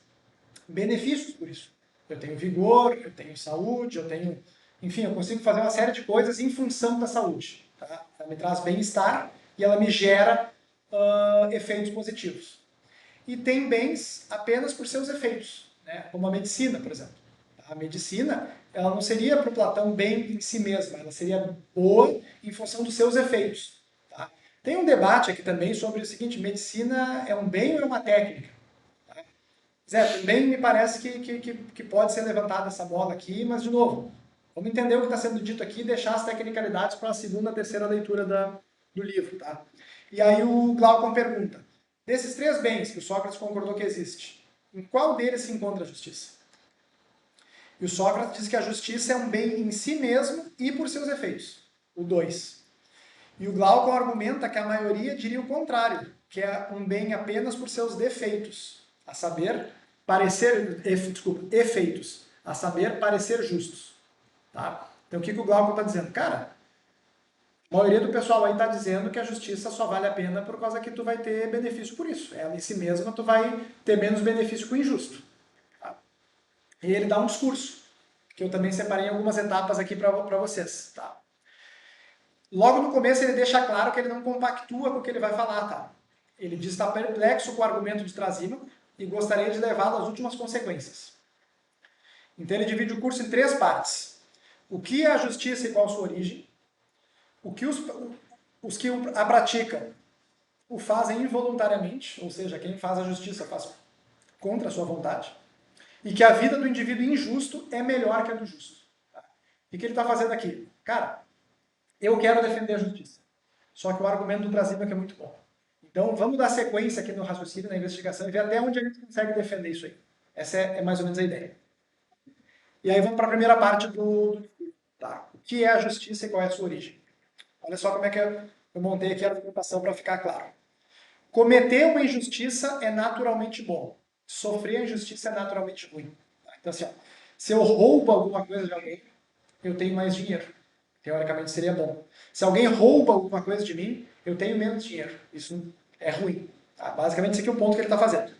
benefícios por isso. Eu tenho vigor, eu tenho saúde, eu tenho... Enfim, eu consigo fazer uma série de coisas em função da saúde. Tá? Ela me traz bem-estar e ela me gera efeitos positivos. E tem bens apenas por seus efeitos, né? Como a medicina, por exemplo. A medicina, ela não seria para o Platão bem em si mesma, ela seria boa em função dos seus efeitos. Tá? Tem um debate aqui também sobre o seguinte, medicina é um bem ou é uma técnica? Tá? Zé, também me parece que pode ser levantada essa bola aqui, mas de novo, vamos entender o que está sendo dito aqui e deixar as tecnicalidades para a segunda, terceira leitura do livro. Tá? E aí o Glaucon pergunta, desses 3 bens que o Sócrates concordou que existe, em qual deles se encontra a justiça? E o Sócrates diz que a justiça é um bem em si mesmo e por seus efeitos, o 2. E o Glaucon argumenta que a maioria diria o contrário, que é um bem apenas por seus defeitos, a saber, efeitos, a saber, parecer justos. Tá? Então o que o Glaucon está dizendo? Cara, a maioria do pessoal aí está dizendo que a justiça só vale a pena por causa que tu vai ter benefício por isso. Ela em si mesma tu vai ter menos benefício que o injusto. Tá? E ele dá um discurso, que eu também separei em algumas etapas aqui para vocês. Tá? Logo no começo ele deixa claro que ele não compactua com o que ele vai falar. Tá? Ele diz estar perplexo com o argumento de Trasímaco e gostaria de levá-lo às últimas consequências. Então ele divide o curso em 3 partes. O que é a justiça e qual sua origem? O que os que a praticam o fazem involuntariamente, ou seja, quem faz a justiça faz contra a sua vontade, e que a vida do indivíduo injusto é melhor que a do justo. Tá? E o que ele está fazendo aqui? Cara, eu quero defender a justiça, só que o argumento do Trasímaco é muito bom. Então vamos dar sequência aqui no raciocínio, na investigação, e ver até onde a gente consegue defender isso aí. Essa é mais ou menos a ideia. E aí vamos para a primeira parte do tá? O que é a justiça e qual é a sua origem? Olha só como é que eu montei aqui a argumentação para ficar claro. Cometer uma injustiça é naturalmente bom. Sofrer a injustiça é naturalmente ruim. Então, assim, ó, se eu roubo alguma coisa de alguém, eu tenho mais dinheiro. Teoricamente seria bom. Se alguém rouba alguma coisa de mim, eu tenho menos dinheiro. Isso é ruim. Tá? Basicamente, esse aqui é o ponto que ele está fazendo.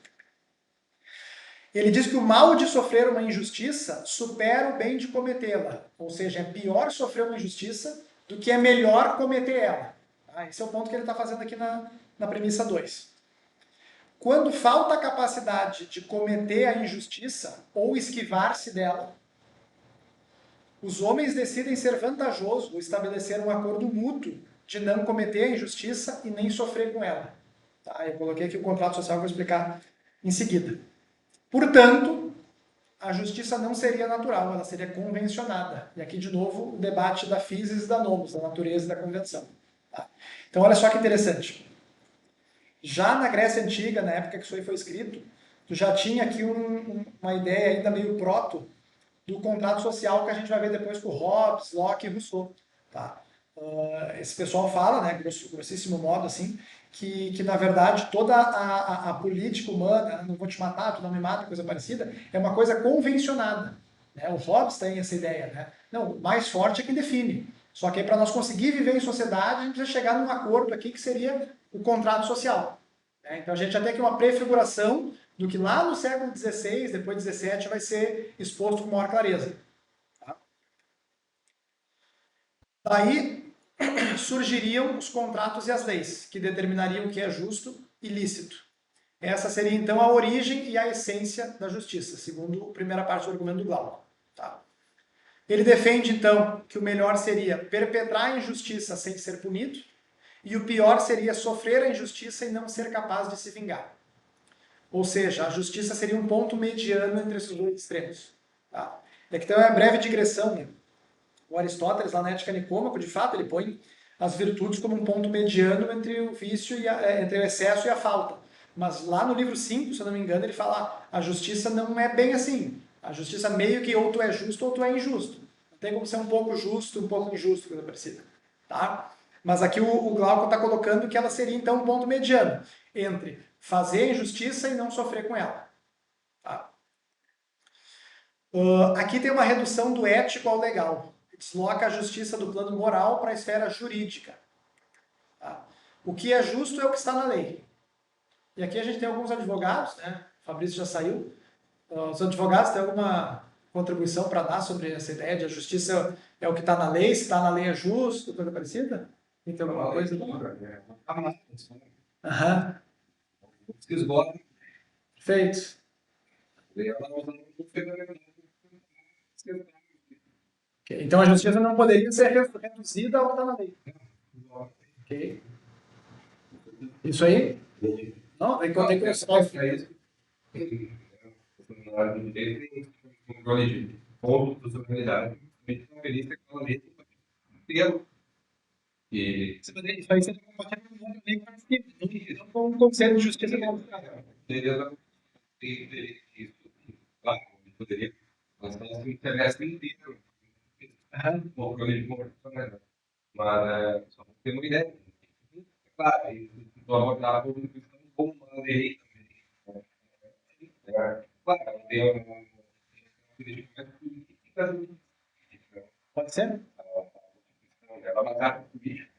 Ele diz que o mal de sofrer uma injustiça supera o bem de cometê-la. Ou seja, é pior sofrer uma injustiça do que é melhor cometer ela. Tá? Esse é o ponto que ele está fazendo aqui na premissa 2. Quando falta a capacidade de cometer a injustiça ou esquivar-se dela, os homens decidem ser vantajoso ou estabelecer um acordo mútuo de não cometer a injustiça e nem sofrer com ela. Tá? Eu coloquei aqui o contrato social que eu vou explicar em seguida. Portanto, a justiça não seria natural, ela seria convencionada. E aqui, de novo, o debate da physis e da nomos, da natureza e da convenção. Tá? Então, olha só que interessante. Já na Grécia Antiga, na época que isso aí foi escrito, tu já tinha aqui uma ideia ainda meio proto do contrato social que a gente vai ver depois com Hobbes, Locke e Rousseau. Tá? Esse pessoal fala, né, grossíssimo modo, assim, que na verdade toda a política humana, não vou te matar, tu não me mata, coisa parecida, é uma coisa convencionada. Né? O Hobbes tem essa ideia. Né? Não, o mais forte é quem define. Só que para nós conseguir viver em sociedade, a gente precisa chegar num acordo aqui que seria o contrato social. Né? Então a gente já tem aqui uma prefiguração do que lá no século XVI, depois XVII, vai ser exposto com maior clareza. Tá? Daí surgiriam os contratos e as leis, que determinariam o que é justo e lícito. Essa seria, então, a origem e a essência da justiça, segundo a primeira parte do argumento do Glaucon. Tá? Ele defende, então, que o melhor seria perpetrar a injustiça sem ser punido, e o pior seria sofrer a injustiça e não ser capaz de se vingar. Ou seja, a justiça seria um ponto mediano entre esses 2 extremos. Tá? Então é uma breve digressão. Né? O Aristóteles, lá na Ética Nicômaco, de fato, ele põe as virtudes como um ponto mediano entre o vício e entre o excesso e a falta. Mas lá no livro 5, se eu não me engano, ele fala a justiça não é bem assim. A justiça meio que ou tu é justo ou tu é injusto. Não tem como ser um pouco justo, um pouco injusto, coisa parecida. Tá? Mas aqui o Glaucon está colocando que ela seria então um ponto mediano entre fazer a injustiça e não sofrer com ela. Tá? Aqui tem uma redução do ético ao legal. desloca a justiça do plano moral para a esfera jurídica. Tá? O que é justo é o que está na lei. E aqui a gente tem alguns advogados, né? O Fabrício já saiu. Os advogados têm alguma contribuição para dar sobre essa ideia de a justiça é o que está na lei, se está na lei é justo, coisa parecida? Tem alguma coisa? Aham. Perfeito. Okay. Então a justiça não poderia ser reduzida ao que está na lei. Okay. Isso aí? Não, tem que controle de constitucionalidade, inteiro. E isso aí você não com o conceito de justiça claro, poderia lançar um semestre inteiro. Controle de constitucionalidade. Mas só para ter uma ideia. Claro, e abordar a Constituição como uma lei também. Claro, tem uma pode ser? ela é uma carta política.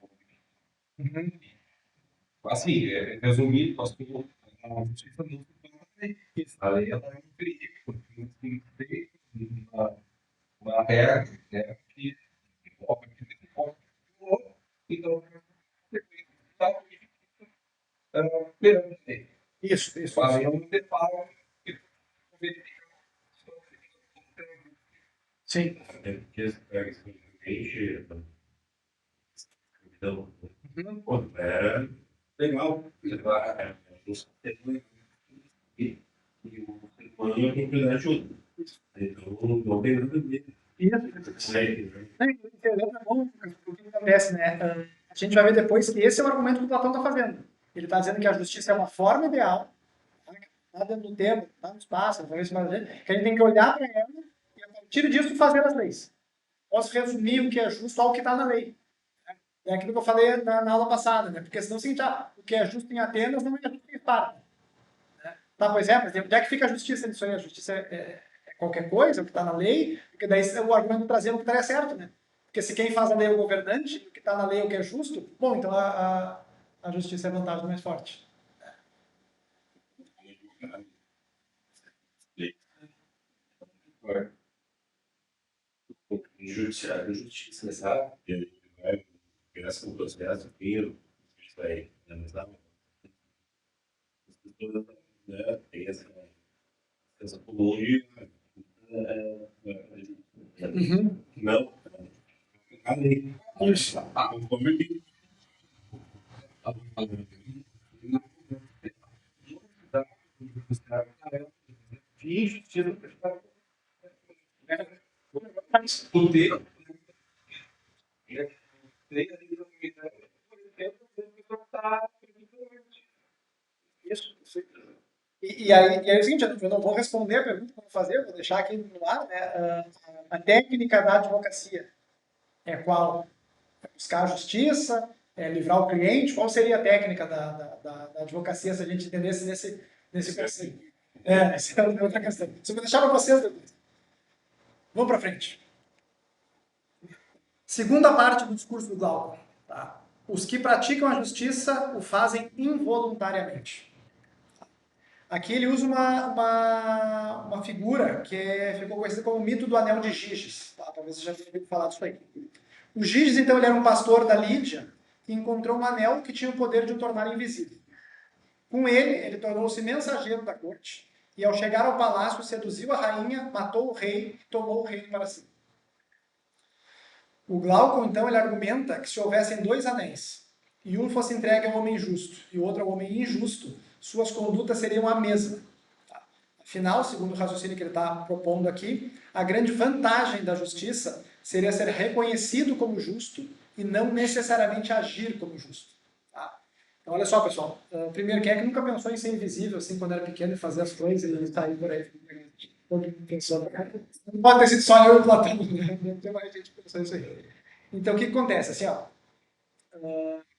Assim, resumindo, nós temos a justiça não a lei ela é um perigo, porque tem que ter uma regra, né, que então perante a lei. Isso. A lei é um deparo que sim. Até porque esse pega simplesmente então, pô, era legal. E o ser humano é propriedade de outro. Então, não tem nada a ver. Isso. O que acontece, né? A gente vai ver depois que esse é o argumento que o Platão está fazendo. Ele está dizendo que a justiça é uma forma ideal, está dentro do tempo, está no espaço, que a gente tem que olhar para ela e, a partir disso, fazer as leis. Posso resumir o que é justo ao que está na lei. É aquilo que eu falei na aula passada, né? Porque senão, assim, o que é justo em Atenas não é justo em Esparta. Né? Tá, pois é, mas onde é que fica a justiça nisso aí? A justiça é qualquer coisa, o que está na lei, porque daí o argumento trazendo que estaria certo, né? Porque se quem faz a lei é o governante, o que está na lei é o que é justo, bom, então a justiça é a vantagem mais forte. Judiciário, justiça, sabe? Ele vai graças ao processo, aquilo, isso vai analisar. As pessoas, né, tem essa apologia. Não, a lei. Isso. Isso. E aí é o seguinte, eu não vou responder a pergunta que eu vou fazer, eu vou deixar aqui no ar, né? A técnica da advocacia é qual? É buscar a justiça, é livrar o cliente? Qual seria a técnica da advocacia se a gente entendesse nesse conceito? Essa é outra questão. Isso eu vou deixar para vocês depois. Vamos para frente. Segunda parte do discurso do Glauco. Tá? Os que praticam a justiça o fazem involuntariamente. Aqui ele usa uma figura que ficou conhecida como o mito do anel de Giges. Tá? Talvez você já tenha ouvido falar disso aí. O Giges, então, ele era um pastor da Lídia que encontrou um anel que tinha o poder de o tornar invisível. Com ele tornou-se mensageiro da corte e, ao chegar ao palácio, seduziu a rainha, matou o rei e tomou o reino para si. O Glauco, então, ele argumenta que se houvessem dois anéis e um fosse entregue ao homem justo e o outro ao homem injusto, suas condutas seriam a mesma. Afinal, segundo o raciocínio que ele está propondo aqui, a grande vantagem da justiça seria ser reconhecido como justo e não necessariamente agir como justo. Tá? Então, olha só, pessoal. Primeiro, quem é que nunca pensou em ser invisível, assim, quando era pequeno, e fazer as coisas e sair por aí? Todo mundo pensou. Não pode ter sido só eu e o Platão, né? Não tem mais gente que pensou isso aí. Então, o que acontece? Assim, ó,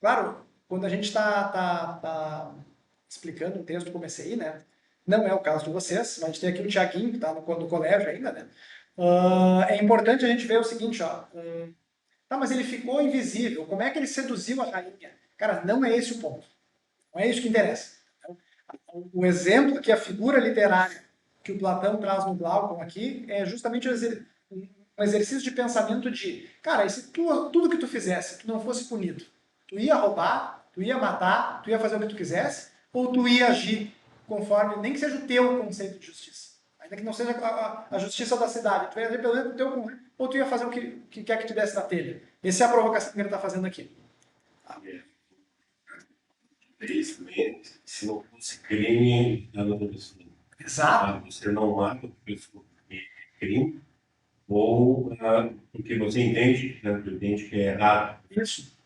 claro, quando a gente está explicando um texto como esse aí, né? Não é o caso de vocês, mas a gente tem aqui o Tiaguinho, que está no colégio ainda, né? É importante a gente ver o seguinte, ó. Tá, mas ele ficou invisível. Como é que ele seduziu a rainha? Cara, não é esse o ponto. Não é isso que interessa. O exemplo que a figura literária que o Platão traz no Glaucon aqui é justamente um exercício de pensamento de, cara, e se tudo que tu fizesse, tu não fosse punido, tu ia roubar, tu ia matar, tu ia fazer o que tu quisesse, ou tu ia agir conforme, nem que seja o teu conceito de justiça, ainda que não seja a justiça da cidade, tu ia agir pelo teu conceito, ou tu ia fazer o que quer que te desse na telha. Essa é a provocação que ele está fazendo aqui. Isso também, se não fosse crime, Exato. você não mata a pessoa que é crime, ou porque você entende, né, que é errado. Isso.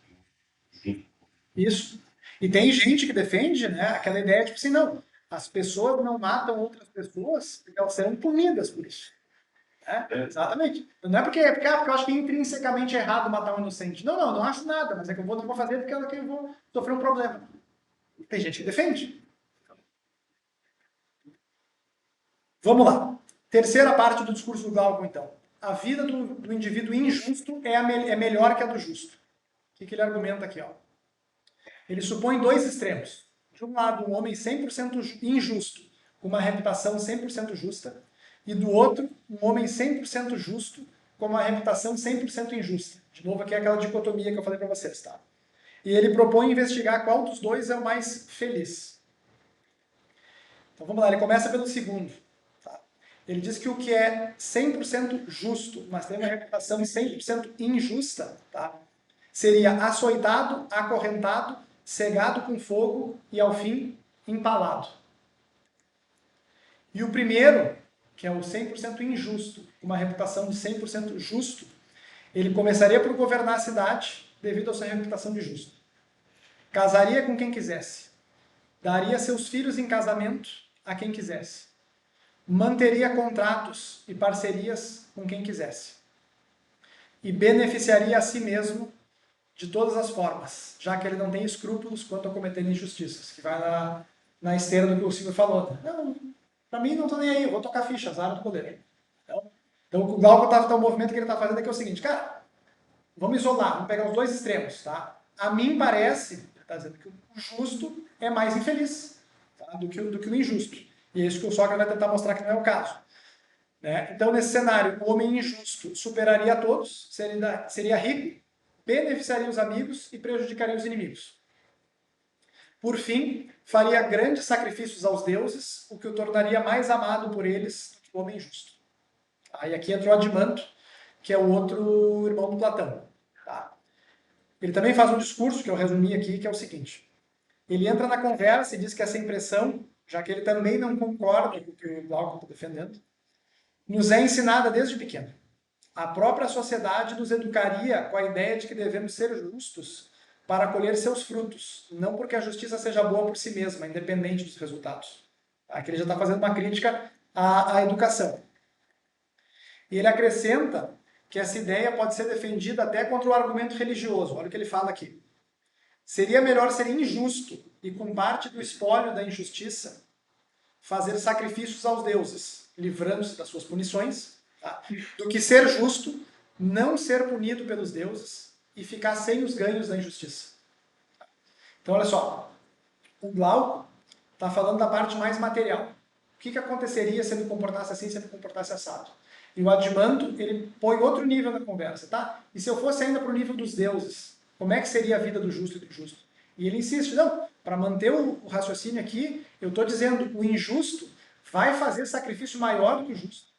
Isso. E tem gente que defende, né, aquela ideia, tipo assim, não, as pessoas não matam outras pessoas porque elas serão punidas por isso. Né? Exatamente. Não é porque eu acho que é intrinsecamente errado matar um inocente. Não acho nada, mas é que não vou fazer porque eu vou sofrer um problema. Tem gente que defende. Vamos lá. Terceira parte do discurso do Glaucon, então. A vida do indivíduo injusto é melhor que a do justo. O que ele argumenta aqui? Ó? Ele supõe dois extremos. De um lado, um homem 100% injusto, com uma reputação 100% justa, e do outro, um homem 100% justo, com uma reputação 100% injusta. De novo, aqui é aquela dicotomia que eu falei para vocês, tá? E ele propõe investigar qual dos dois é o mais feliz. Então vamos lá, ele começa pelo segundo. Tá? Ele diz que o que é 100% justo, mas tem uma reputação 100% injusta, tá? Seria açoitado, acorrentado, cegado com fogo e, ao fim, empalado. E o primeiro, que é o 100% injusto, com uma reputação de 100% justo, ele começaria por governar a cidade devido à sua reputação de justo. Casaria com quem quisesse. Daria seus filhos em casamento a quem quisesse. Manteria contratos e parcerias com quem quisesse. E beneficiaria a si mesmo de todas as formas, já que ele não tem escrúpulos quanto a cometer injustiças, que vai na esteira do que o Silvio falou. Não, pra mim não tô nem aí, eu vou tocar ficha, azar do poder. Então o Glaucon o movimento que ele está fazendo aqui é o seguinte, cara, vamos isolar, vamos pegar os dois extremos, tá? A mim parece, ele está dizendo que o justo é mais infeliz, tá? do que o injusto. E é isso que o Sócrates vai tentar mostrar que não é o caso. Né? Então, nesse cenário, o homem injusto superaria a todos, seria rico, beneficiaria os amigos e prejudicaria os inimigos. Por fim, faria grandes sacrifícios aos deuses, o que o tornaria mais amado por eles do que o homem justo. Aí aqui entra o Adimanto, que é o outro irmão do Platão. Tá? Ele também faz um discurso, que eu resumi aqui, que é o seguinte. Ele entra na conversa e diz que essa impressão, já que ele também não concorda com o que o Glaucon está defendendo, nos é ensinada desde pequeno. A própria sociedade nos educaria com a ideia de que devemos ser justos para colher seus frutos, não porque a justiça seja boa por si mesma, independente dos resultados. Aqui ele já está fazendo uma crítica à educação. E ele acrescenta que essa ideia pode ser defendida até contra o argumento religioso. Olha o que ele fala aqui. Seria melhor ser injusto e, com parte do espólio da injustiça, fazer sacrifícios aos deuses, livrando-se das suas punições, tá? Do que ser justo, não ser punido pelos deuses e ficar sem os ganhos da injustiça. Então, olha só. O Glaucon está falando da parte mais material. O que aconteceria se ele comportasse assim, se ele comportasse assado? E o Adimanto, ele põe outro nível na conversa, tá? E se eu fosse ainda para o nível dos deuses, como é que seria a vida do justo e do injusto? E ele insiste, não, para manter o raciocínio aqui, eu estou dizendo, o injusto vai fazer sacrifício maior do que o justo,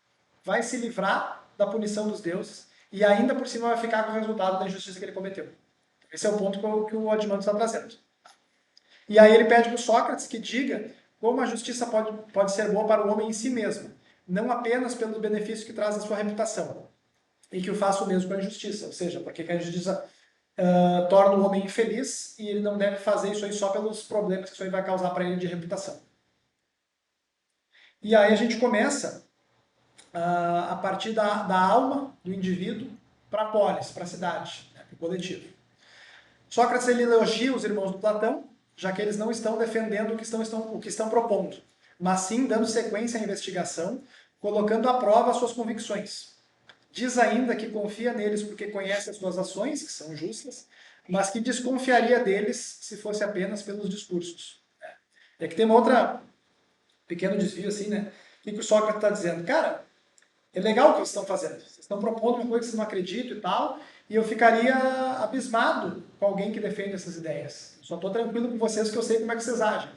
vai se livrar da punição dos deuses, e ainda por cima vai ficar com o resultado da injustiça que ele cometeu. Esse é o ponto que o Adimanto está trazendo. E aí ele pede para o Sócrates que diga como a justiça pode ser boa para o homem em si mesmo, não apenas pelos benefícios que traz a sua reputação, e que o faça o mesmo com a injustiça, ou seja, porque a injustiça torna o homem infeliz e ele não deve fazer isso aí só pelos problemas que isso aí vai causar para ele de reputação. E aí a gente começa a partir da alma do indivíduo para a polis, para a cidade, né, para o coletivo. Sócrates ele elogia os irmãos do Platão, já que eles não estão defendendo o que estão propondo, mas sim dando sequência à investigação, colocando à prova as suas convicções. diz ainda que confia neles porque conhece as suas ações, que são justas, mas que desconfiaria deles se fosse apenas pelos discursos. E aqui tem uma outra pequeno desvio assim, né? O que o Sócrates está dizendo? Cara, é legal o que vocês estão fazendo. Vocês estão propondo uma coisa que vocês não acreditam e tal, e eu ficaria abismado com alguém que defende essas ideias. Só estou tranquilo com vocês que eu sei como é que vocês agem.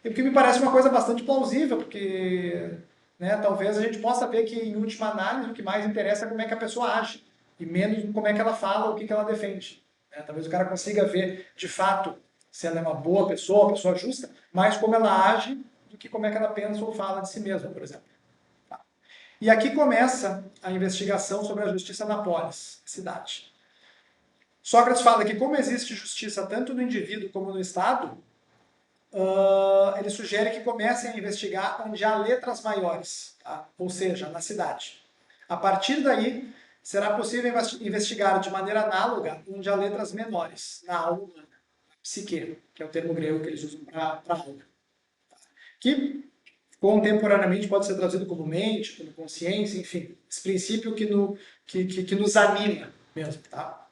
E porque me parece uma coisa bastante plausível, porque né, talvez a gente possa ver que, em última análise, o que mais interessa é como é que a pessoa age, e menos como é que ela fala, o que ela defende. Né? Talvez o cara consiga ver, de fato, se ela é uma boa pessoa, uma pessoa justa, mais como ela age do que como é que ela pensa ou fala de si mesma, por exemplo. Tá. E aqui começa a investigação sobre a justiça na polis, cidade. Sócrates fala que como existe justiça tanto no indivíduo como no Estado, ele sugere que comecem a investigar onde há letras maiores, tá? Ou seja, na cidade. A partir daí, será possível investigar de maneira análoga onde há letras menores, na alma humana, psique, que é o termo grego que eles usam para alma. Que contemporaneamente pode ser traduzido como mente, como consciência, enfim, esse princípio que nos anima mesmo. Tá?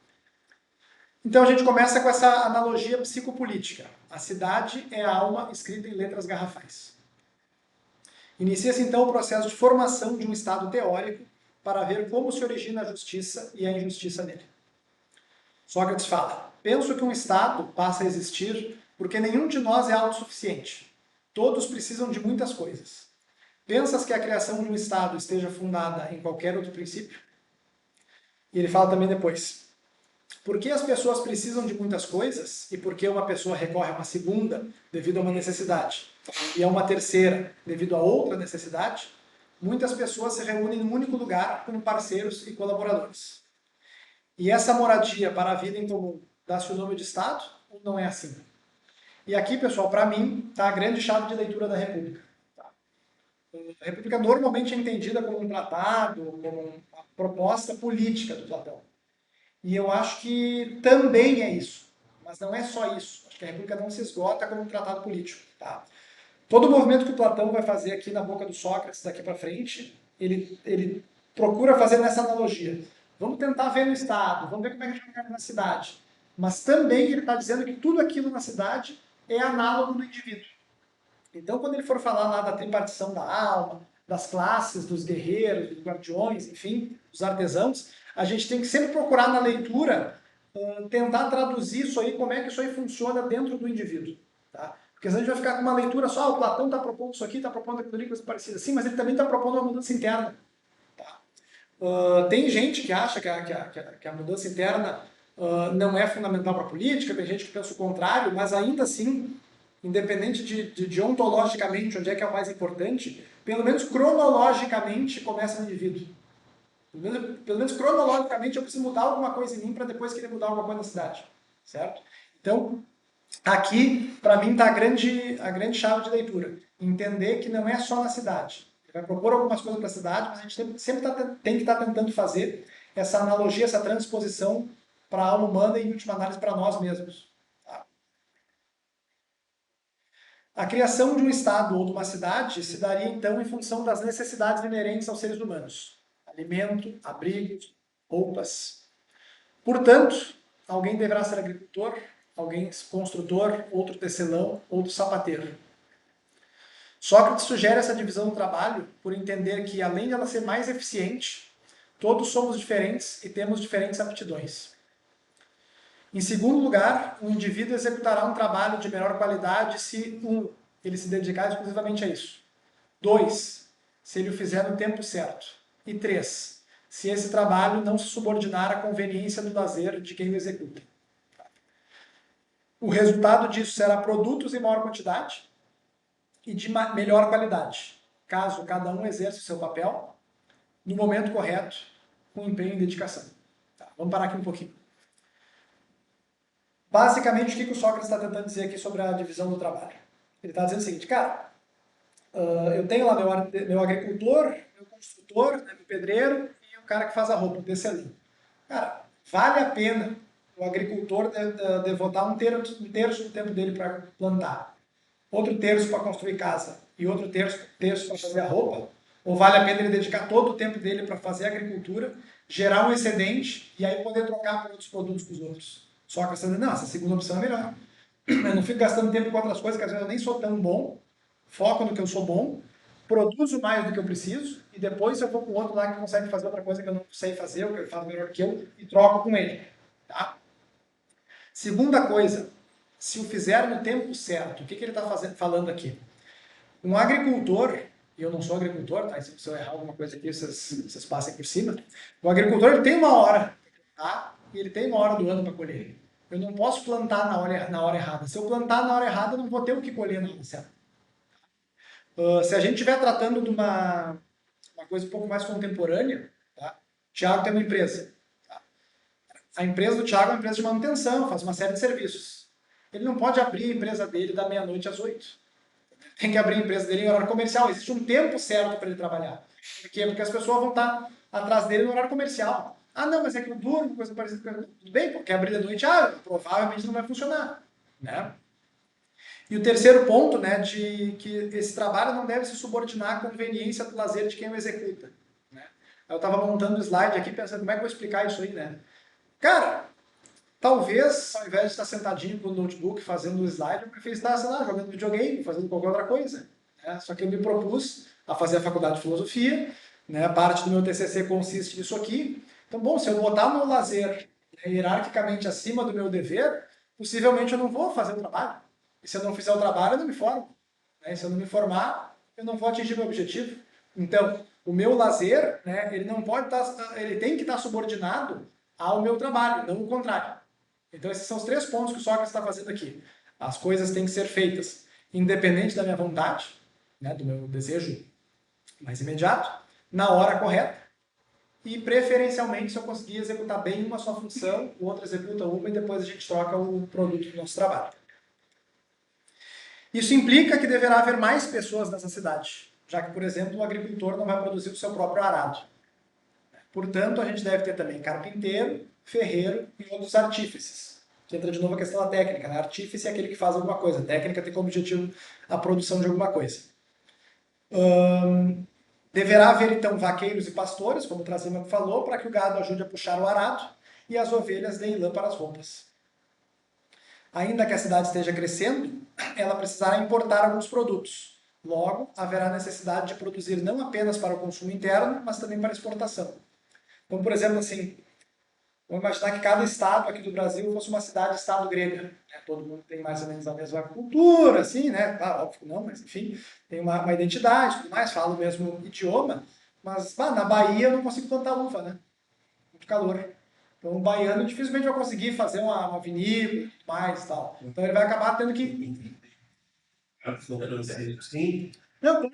Então a gente começa com essa analogia psicopolítica. A cidade é a alma escrita em letras garrafais. Inicia-se então o processo de formação de um Estado teórico para ver como se origina a justiça e a injustiça nele. Sócrates fala: penso que um Estado passa a existir porque nenhum de nós é autossuficiente. Todos precisam de muitas coisas. Pensas que a criação de um Estado esteja fundada em qualquer outro princípio? E ele fala também depois: por que as pessoas precisam de muitas coisas e por que uma pessoa recorre a uma segunda devido a uma necessidade e a uma terceira devido a outra necessidade? Muitas pessoas se reúnem num único lugar como parceiros e colaboradores. E essa moradia para a vida em comum dá-se o nome de Estado ou não é assim? E aqui, pessoal, para mim, está a grande chave de leitura da República. A República normalmente é entendida como um tratado, como uma proposta política do Platão. E eu acho que também é isso, mas não é só isso. Acho que a República não se esgota como um tratado político. Tá? Todo o movimento que o Platão vai fazer aqui na boca do Sócrates, daqui para frente, ele procura fazer nessa analogia. Vamos tentar ver no Estado, vamos ver como é que a gente vai na cidade. Mas também ele está dizendo que tudo aquilo na cidade é análogo do indivíduo. Então, quando ele for falar lá da tripartição da alma, das classes, dos guerreiros, dos guardiões, enfim, dos artesãos, a gente tem que sempre procurar na leitura tentar traduzir isso aí, como é que isso aí funciona dentro do indivíduo. Tá? Porque senão a gente vai ficar com uma leitura só, o Platão está propondo isso aqui, está propondo aquilo ali, coisa parecida. Sim, mas ele também está propondo uma mudança interna. Tá? Tem gente que acha que a mudança interna não é fundamental para a política, tem gente que pensa o contrário, mas ainda assim, independente de ontologicamente onde é que é o mais importante, pelo menos cronologicamente começa no indivíduo. Pelo menos cronologicamente eu preciso mudar alguma coisa em mim para depois querer mudar alguma coisa na cidade. Certo? Então, aqui, para mim, está a grande chave de leitura. Entender que não é só na cidade. Ele vai propor algumas coisas para a cidade, mas a gente sempre tem que estar tentando fazer essa analogia, essa transposição para a alma humana e, em última análise, para nós mesmos. Tá? A criação de um estado ou de uma cidade se daria, então, em função das necessidades inerentes aos seres humanos. Alimento, abrigo, roupas. Portanto, alguém deverá ser agricultor, alguém construtor, outro tecelão, outro sapateiro. Sócrates sugere essa divisão do trabalho por entender que, além de ela ser mais eficiente, todos somos diferentes e temos diferentes aptidões. Em segundo lugar, um indivíduo executará um trabalho de melhor qualidade se, 1, ele se dedicar exclusivamente a isso. 2, se ele o fizer no tempo certo. E 3, se esse trabalho não se subordinar à conveniência do lazer de quem o executa. O resultado disso será produtos em maior quantidade e de melhor qualidade, caso cada um exerça o seu papel no momento correto, com empenho e dedicação. Tá, vamos parar aqui um pouquinho. Basicamente, o que o Sócrates está tentando dizer aqui sobre a divisão do trabalho? Ele está dizendo o seguinte, cara, eu tenho lá meu agricultor, meu construtor, meu pedreiro e o cara que faz a roupa, o tecelão. Cara, vale a pena o agricultor devotar um terço do tempo dele para plantar, outro terço para construir casa e outro terço para fazer a roupa, Ou vale a pena ele dedicar todo o tempo dele para fazer agricultura, gerar um excedente e aí poder trocar por outros produtos com os outros? Sócrates está dizendo, não, essa segunda opção é melhor. Eu não fico gastando tempo com outras coisas, que às vezes eu nem sou tão bom, foco no que eu sou bom, produzo mais do que eu preciso, e depois eu vou com outro lá que consegue fazer outra coisa que eu não sei fazer, ou que ele faz melhor que eu, e troco com ele. Tá? Segunda coisa, se o fizer no tempo certo, o que ele está falando aqui? Um agricultor, e eu não sou agricultor, tá? Se eu errar alguma coisa aqui, vocês passem por cima. O agricultor ele tem uma hora, tá? E ele tem uma hora do ano para colher. Eu não posso plantar na hora errada. Se eu plantar na hora errada, eu não vou ter o que colher na hora certa. Se a gente estiver tratando de uma coisa um pouco mais contemporânea, tá? O Thiago tem uma empresa. Tá? A empresa do Thiago é uma empresa de manutenção, faz uma série de serviços. Ele não pode abrir a empresa dele da meia-noite às 8. Tem que abrir a empresa dele em horário comercial. Existe um tempo certo para ele trabalhar. Por quê? Porque as pessoas vão estar atrás dele no horário comercial. Ah, não, mas é que eu durmo, coisa parecida com... Tudo bem, porque abrir da noite, provavelmente não vai funcionar. Né? E o terceiro ponto, né, de que esse trabalho não deve se subordinar à conveniência do lazer de quem o executa. Né? Eu estava montando o slide aqui, pensando como é que eu vou explicar isso aí, né? Cara, talvez, ao invés de estar sentadinho com o notebook fazendo o slide, eu prefiro estar, sei lá, jogando videogame, fazendo qualquer outra coisa. Né? Só que eu me propus a fazer a faculdade de filosofia, né? Parte do meu TCC consiste nisso aqui. Então, bom, se eu botar o meu lazer hierarquicamente acima do meu dever, possivelmente eu não vou fazer o trabalho. E se eu não fizer o trabalho, eu não me formo. Né? Se eu não me formar, eu não vou atingir meu objetivo. Então, o meu lazer, né, ele não pode estar, ele tem que estar subordinado ao meu trabalho, não o contrário. Então, esses são os 3 pontos que o Sócrates está fazendo aqui. As coisas têm que ser feitas independente da minha vontade, né, do meu desejo mais imediato, na hora correta, e preferencialmente se eu conseguir executar bem uma só função, o outro executa uma e depois a gente troca o produto do nosso trabalho. Isso implica que deverá haver mais pessoas nessa cidade, já que, por exemplo, o agricultor não vai produzir o seu próprio arado. Portanto, a gente deve ter também carpinteiro, ferreiro e outros artífices. Que entra de novo a questão da técnica. Né? Artífice é aquele que faz alguma coisa. A técnica tem como objetivo a produção de alguma coisa. Deverá haver, então, vaqueiros e pastores, como o Trasímaco falou, para que o gado ajude a puxar o arado e as ovelhas deem lã para as roupas. Ainda que a cidade esteja crescendo, ela precisará importar alguns produtos. Logo, haverá necessidade de produzir não apenas para o consumo interno, mas também para exportação. Então, por exemplo, assim, vamos imaginar que cada estado aqui do Brasil fosse uma cidade-estado grega. Né? Todo mundo tem mais ou menos a mesma cultura, assim, né? Claro, óbvio que não, mas enfim, tem uma identidade, tudo mais, fala o mesmo idioma. Mas na Bahia eu não consigo plantar uva, né? Muito calor. Então o baiano dificilmente vai conseguir fazer uma vinícola e tudo mais e tal. Então ele vai acabar tendo que... Sim. Não,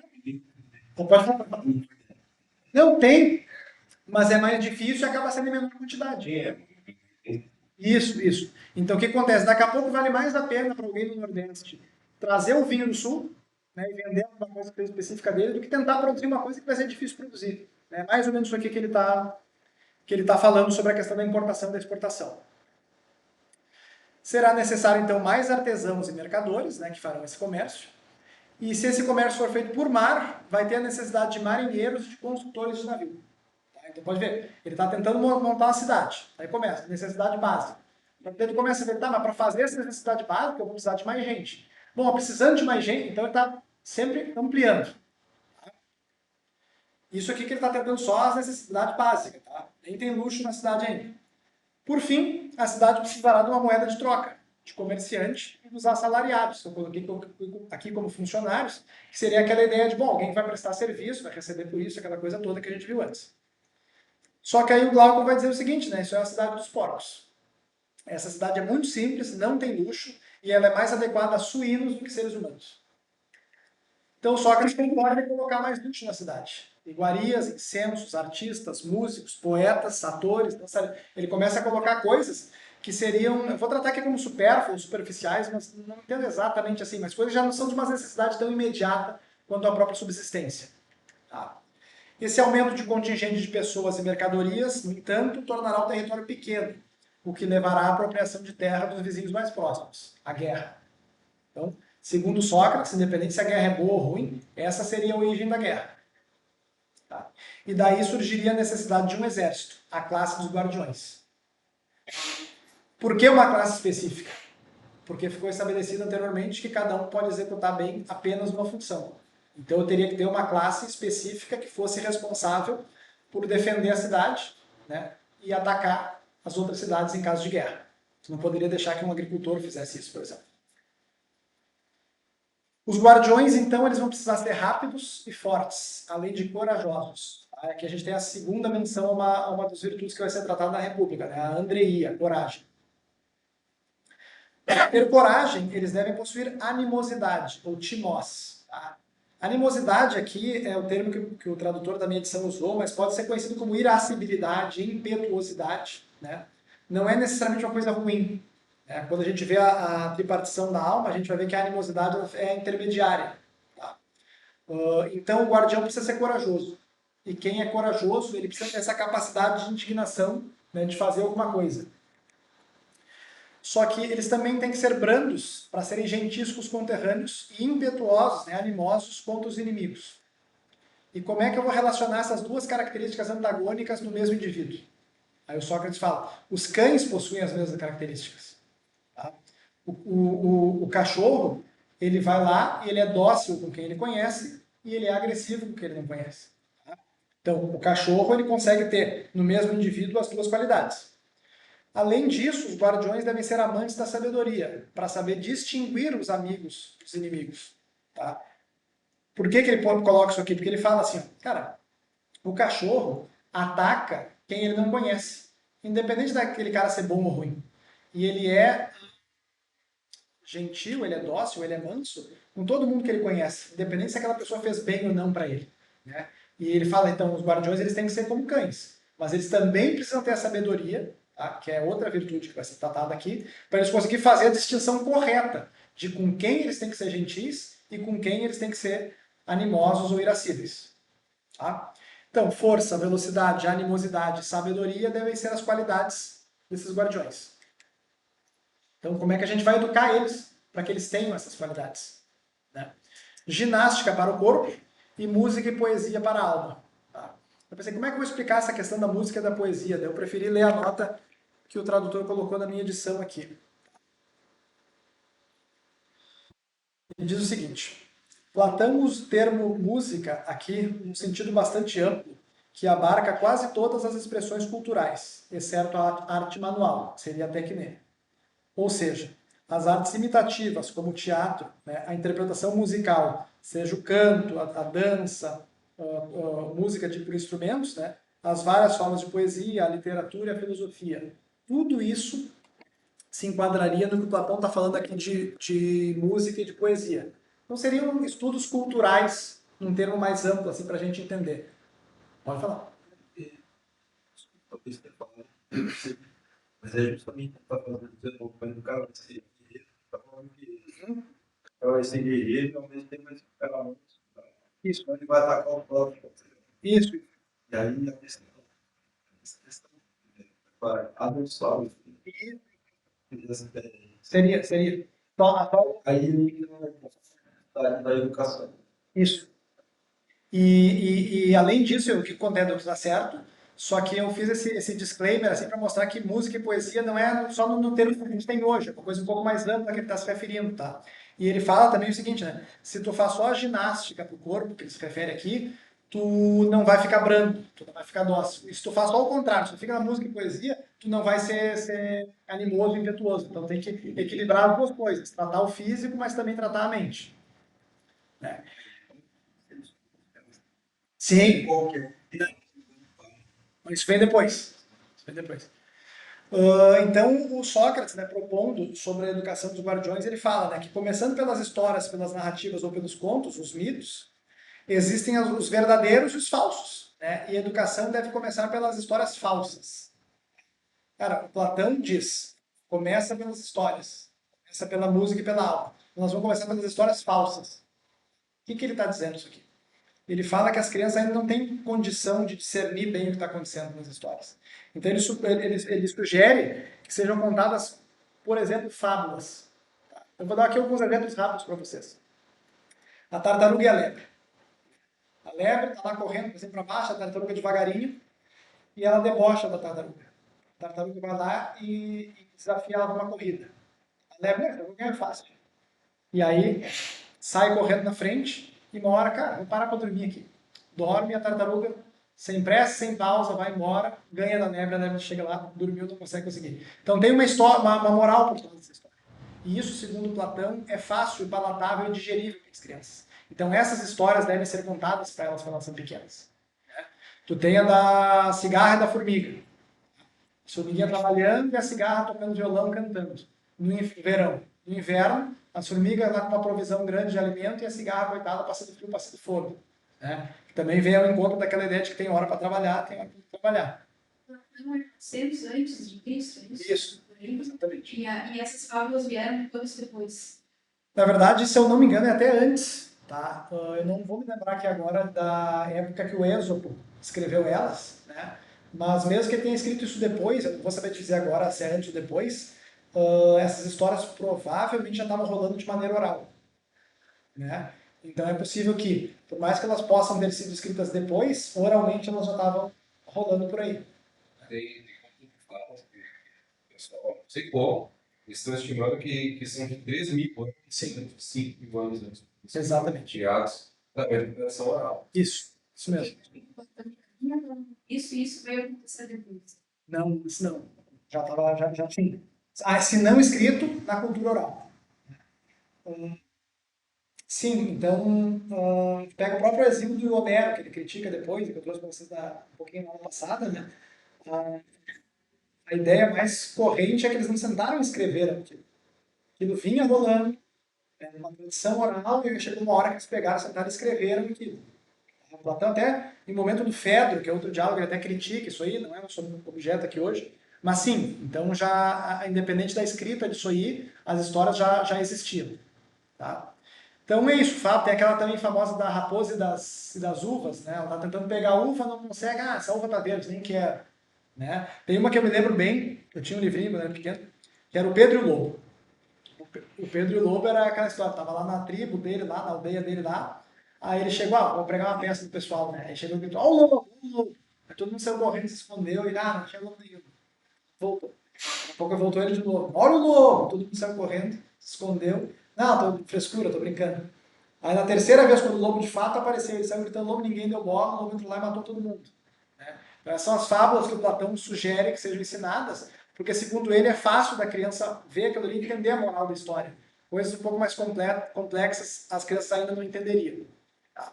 não pode falar. Não tem, mas é mais difícil e acaba sendo em menor quantidade. Isso. Então o que acontece? Daqui a pouco vale mais a pena para alguém do Nordeste trazer o vinho do Sul, né, e vender uma coisa específica dele do que tentar produzir uma coisa que vai ser difícil produzir. É mais ou menos isso aqui que ele está falando sobre a questão da importação e da exportação. Será necessário, então, mais artesãos e mercadores, né, que farão esse comércio. E se esse comércio for feito por mar, vai ter a necessidade de marinheiros e de construtores de navio. Tá? Então, pode ver, ele está tentando montar uma cidade. Aí começa, necessidade básica. Então, ele começa a ver, tá, mas para fazer essa necessidade básica, eu vou precisar de mais gente. Bom, precisando de mais gente, então ele está sempre ampliando. Tá? Isso aqui que ele está tentando só as necessidades básicas. Tá? Nem tem luxo na cidade ainda. Por fim, a cidade precisará de uma moeda de troca, de comerciante e dos assalariados, que eu coloquei aqui como funcionários, que seria aquela ideia de, bom, alguém vai prestar serviço, vai receber por isso, aquela coisa toda que a gente viu antes. Só que aí o Glauco vai dizer o seguinte, né, isso é a cidade dos porcos. Essa cidade é muito simples, não tem luxo, e ela é mais adequada a suínos do que seres humanos. Então Sócrates concorda em colocar mais luxo na cidade. Iguarias, incensos, artistas, músicos, poetas, atores, dançarinos. Ele começa a colocar coisas que seriam, eu vou tratar aqui como supérfluos, superficiais, mas não entendo exatamente assim, mas coisas que já não são de uma necessidade tão imediata quanto a própria subsistência. Tá? Esse aumento de contingente de pessoas e mercadorias, no entanto, tornará o território pequeno, o que levará à apropriação de terra dos vizinhos mais próximos, a guerra. Então, segundo Sócrates, independente se a guerra é boa ou ruim, essa seria a origem da guerra. Tá? E daí surgiria a necessidade de um exército, a classe dos guardiões. Por que uma classe específica? Porque ficou estabelecido anteriormente que cada um pode executar bem apenas uma função. Então eu teria que ter uma classe específica que fosse responsável por defender a cidade, né, e atacar as outras cidades em caso de guerra. Você não poderia deixar que um agricultor fizesse isso, por exemplo. Os guardiões, então, eles vão precisar ser rápidos e fortes, além de corajosos. Tá? Aqui a gente tem a segunda menção a uma das virtudes que vai ser tratada na República, né? A andreia, a coragem. Para ter coragem, eles devem possuir animosidade, ou timós. Tá? Animosidade aqui é o termo que o tradutor da minha edição usou, mas pode ser conhecido como irascibilidade, impetuosidade. Né? Não é necessariamente uma coisa ruim. Quando a gente vê a tripartição da alma, a gente vai ver que a animosidade é intermediária. Tá? Então o guardião precisa ser corajoso. E quem é corajoso, ele precisa ter essa capacidade de indignação, né, de fazer alguma coisa. Só que eles também têm que ser brandos para serem gentis com os conterrâneos e impetuosos, né, animosos contra os inimigos. E como é que eu vou relacionar essas duas características antagônicas no mesmo indivíduo? Aí o Sócrates fala, os cães possuem as mesmas características. Tá? O cachorro, ele vai lá e ele é dócil com quem ele conhece e ele é agressivo com quem ele não conhece. Tá? Então, o cachorro ele consegue ter no mesmo indivíduo as duas qualidades. Além disso, os guardiões devem ser amantes da sabedoria, para saber distinguir os amigos dos inimigos. Tá? Por que ele coloca isso aqui? Porque ele fala assim, ó, cara, o cachorro ataca quem ele não conhece, independente daquele cara ser bom ou ruim. E ele é gentil, ele é dócil, ele é manso com todo mundo que ele conhece, independente se aquela pessoa fez bem ou não para ele. Né? E ele fala, então, os guardiões eles têm que ser como cães, mas eles também precisam ter a sabedoria, tá? Que é outra virtude que vai ser tratada aqui, para eles conseguirem fazer a distinção correta de com quem eles têm que ser gentis e com quem eles têm que ser animosos ou irascíveis. Tá? Então, força, velocidade, animosidade, sabedoria devem ser as qualidades desses guardiões. Então, como é que a gente vai educar eles para que eles tenham essas qualidades? Né? Ginástica para o corpo e música e poesia para a alma. Tá? Eu pensei, como é que eu vou explicar essa questão da música e da poesia? Daí eu preferi ler a nota que o tradutor colocou na minha edição aqui. Ele diz o seguinte, Platão usa o termo música aqui num sentido bastante amplo, que abarca quase todas as expressões culturais, exceto a arte manual, que seria a tecne. Ou seja, as artes imitativas, como o teatro, né, a interpretação musical, seja o canto, a dança, a música por instrumentos, né, as várias formas de poesia, a literatura e a filosofia. Tudo isso se enquadraria no que o Platão está falando aqui de música e de poesia. Então seriam estudos culturais, num termo mais amplo, assim, para a gente entender. Pode falar. Talvez tenha falado. Mas é justamente está fazendo desenvolvimento do cara, está falando que ela vai ser guerreiro e ao mesmo tempo vai ficar muito. Isso. Então ele vai atacar o próprio. Isso. E aí a questão para abençoar. Seria. Aí ele da educação. Isso. E além disso, o que contendo está certo, só que eu fiz esse disclaimer assim, para mostrar que música e poesia não é só no termo que a gente tem hoje, é uma coisa um pouco mais ampla que ele está se referindo. Tá? E ele fala também o seguinte, né? Se tu faz só a ginástica para o corpo, que ele se refere aqui, tu não vai ficar brando, tu não vai ficar dócil. E se tu faz só o contrário, se tu fica na música e poesia, tu não vai ser animoso e impetuoso. Então tem que equilibrar as duas coisas, tratar o físico, mas também tratar a mente. Né? Sim. Isso vem depois. Então, o Sócrates, né, propondo sobre a educação dos guardiões, ele fala, né, que começando pelas histórias, pelas narrativas ou pelos contos, os mitos, existem os verdadeiros e os falsos. Né, e a educação deve começar pelas histórias falsas. Cara, o Platão diz, começa pelas histórias, começa pela música e pela alma. Nós vamos começar pelas histórias falsas. O que ele está dizendo isso aqui? Ele fala que as crianças ainda não têm condição de discernir bem o que está acontecendo nas histórias. Então ele sugere que sejam contadas, por exemplo, fábulas. Eu vou dar aqui alguns exemplos rápidos para vocês. A tartaruga e a lepra. lebre está lá correndo para cima para baixo, a tartaruga devagarinho, e ela debocha da tartaruga. A tartaruga vai lá e desafia ela numa corrida. A lebre, a tartaruga é fácil. E aí sai correndo na frente e uma hora, cara, vou parar para dormir aqui. Dorme e a tartaruga, sem pressa, sem pausa, vai embora, ganha da lebre, a lebre chega lá, dormiu, não consegue conseguir. Então tem uma história, uma moral por trás dessa história. E isso, segundo Platão, é fácil, palatável e digerível para as crianças. Então essas histórias devem ser contadas para elas quando elas são pequenas. Tu tem a da cigarra e da formiga. A formiguinha trabalhando e a cigarra tocando violão, cantando. No verão. No inverno, as formigas lá com uma provisão grande de alimento e a cigarra, coitada, passando frio, passando fome. Né? Também vem ao encontro daquela ideia de que tem hora para trabalhar, tem hora para trabalhar. Não é 400 antes de Cristo, é isso? Isso, exatamente. E essas fábulas vieram anos depois. Na verdade, se eu não me engano, é até antes. Tá? Eu não vou me lembrar aqui agora da época que o Êxopo escreveu elas, né? Mas mesmo que ele tenha escrito isso depois, eu não vou saber te dizer agora se é antes ou depois, essas histórias provavelmente já estavam rolando de maneira oral. Né? Então é possível que, por mais que elas possam ter sido escritas depois, oralmente elas já estavam rolando por aí. Tem como tu fala, pessoal, não sei como, eles estão estimando que são de 3.000 anos, Sim. 5.000 anos antes. Exatamente. Criados da recuperação oral. Isso mesmo. Isso veio acontecer depois. Não, isso não. Já tinha. Se não escrito, na cultura oral. Sim, então, pega o próprio exemplo do Homero, que ele critica depois, que eu trouxe para vocês um pouquinho na aula passada, né? A ideia mais corrente é que eles não sentaram a escrever aquilo. Aquilo vinha rolando, era uma tradição oral, e chegou uma hora que eles pegaram, sentaram e escreveram aquilo. Platão até, em momento do Fedro, que é outro diálogo, ele até critica isso aí, não é nosso objeto aqui hoje, mas sim, então já, independente da escrita disso aí, as histórias já existiam. Tá? Então é isso, Fábio, tem aquela também famosa da raposa e das uvas, né? Ela tá tentando pegar a uva, não consegue, essa uva tá verde, nem quero. Né? Tem uma que eu me lembro bem, eu tinha um livrinho quando eu era pequeno, que era o Pedro e o Lobo. O Pedro e o Lobo era aquela história, tava lá na tribo dele, lá na aldeia dele lá, aí ele chegou, vou pregar uma peça do pessoal, né? Aí chegou e gritou, ó o lobo, ó o lobo. Aí todo mundo saiu correndo, se escondeu, e não tinha lobo nenhum. Voltou. Daqui a pouco voltou ele de novo, olha o lobo! Todo mundo saiu correndo, se escondeu. Não, tô frescura, tô brincando. Aí na terceira vez, quando o lobo de fato apareceu, ele saiu gritando lobo, ninguém deu bola, o lobo entrou lá e matou todo mundo. Né? Então essas são as fábulas que o Platão sugere que sejam ensinadas, porque segundo ele é fácil da criança ver aquilo ali e entender a moral da história. Coisas um pouco mais complexas as crianças ainda não entenderiam. Tá?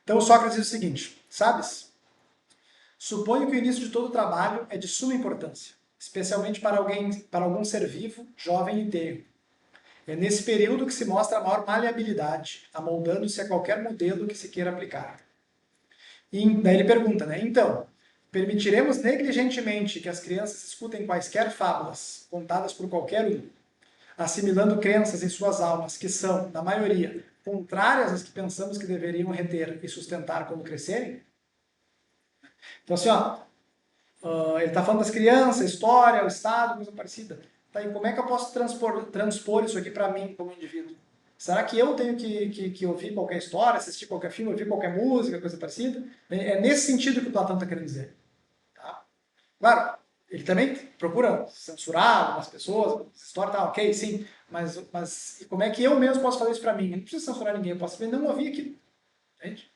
Então Sócrates diz o seguinte, sabes? Suponho que o início de todo trabalho é de suma importância, especialmente para algum ser vivo, jovem e tenro. É nesse período que se mostra a maior maleabilidade, amoldando-se a qualquer modelo que se queira aplicar. E daí ele pergunta, né? Então, permitiremos negligentemente que as crianças escutem quaisquer fábulas, contadas por qualquer um, assimilando crenças em suas almas que são, na maioria, contrárias às que pensamos que deveriam reter e sustentar quando crescerem? Então, assim, ele está falando das crianças, história, o Estado, coisa parecida. Tá, e como é que eu posso transpor isso aqui para mim como indivíduo? Será que eu tenho que ouvir qualquer história, assistir qualquer filme, ouvir qualquer música, coisa parecida? É nesse sentido que o Platão está querendo dizer. Tá? Claro, ele também procura censurar algumas pessoas, essa história tá ok, sim, mas como é que eu mesmo posso fazer isso para mim? Eu não preciso censurar ninguém, eu posso não ouvir aquilo. Entende?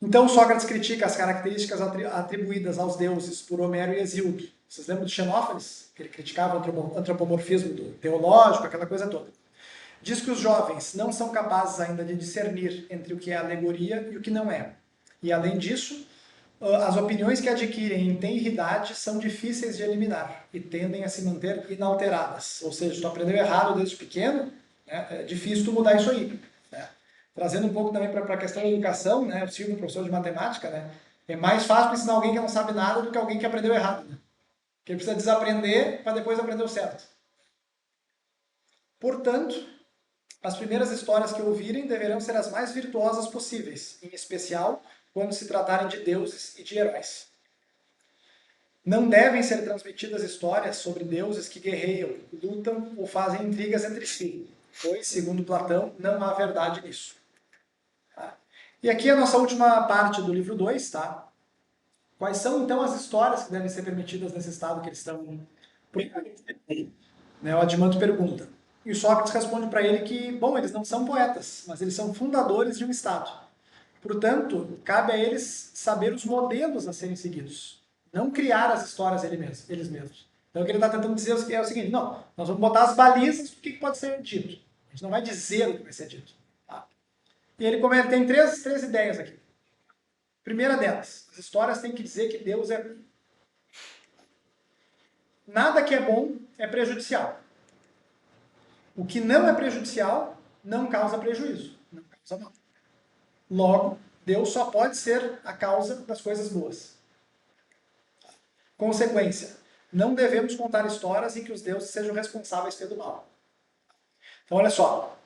Então Sócrates critica as características atribuídas aos deuses por Homero e Hesíodo. Vocês lembram de Xenófanes? Que ele criticava o antropomorfismo teológico, aquela coisa toda. Diz que os jovens não são capazes ainda de discernir entre o que é alegoria e o que não é. E além disso, as opiniões que adquirem em tenridade são difíceis de eliminar e tendem a se manter inalteradas. Ou seja, tu aprendeu errado desde pequeno, né? É difícil tu mudar isso aí. Né? Trazendo um pouco também para a questão da educação, né? O Silvio, professor de matemática, né? É mais fácil ensinar alguém que não sabe nada do que alguém que aprendeu errado. Né? Porque ele precisa desaprender para depois aprender o certo. Portanto, as primeiras histórias que ouvirem deverão ser as mais virtuosas possíveis, em especial quando se tratarem de deuses e de heróis. Não devem ser transmitidas histórias sobre deuses que guerreiam, lutam ou fazem intrigas entre si, pois, segundo Platão, não há verdade nisso. E aqui a nossa última parte do livro 2, tá? Quais são, então, as histórias que devem ser permitidas nesse estado que eles estão... Né, o Adimanto pergunta. E o Sócrates responde para ele que, bom, eles não são poetas, mas eles são fundadores de um estado. Portanto, cabe a eles saber os modelos a serem seguidos, não criar as histórias eles mesmos. Então, o que ele está tentando dizer é o seguinte, não, nós vamos botar as balizas do que pode ser dito. A gente não vai dizer o que vai ser dito. Tá? E ele tem três ideias aqui. Primeira delas, as histórias têm que dizer que Deus é... Nada que é bom é prejudicial. O que não é prejudicial não causa prejuízo, não causa mal. Logo, Deus só pode ser a causa das coisas boas. Consequência, não devemos contar histórias em que os deuses sejam responsáveis pelo mal. Então, olha só.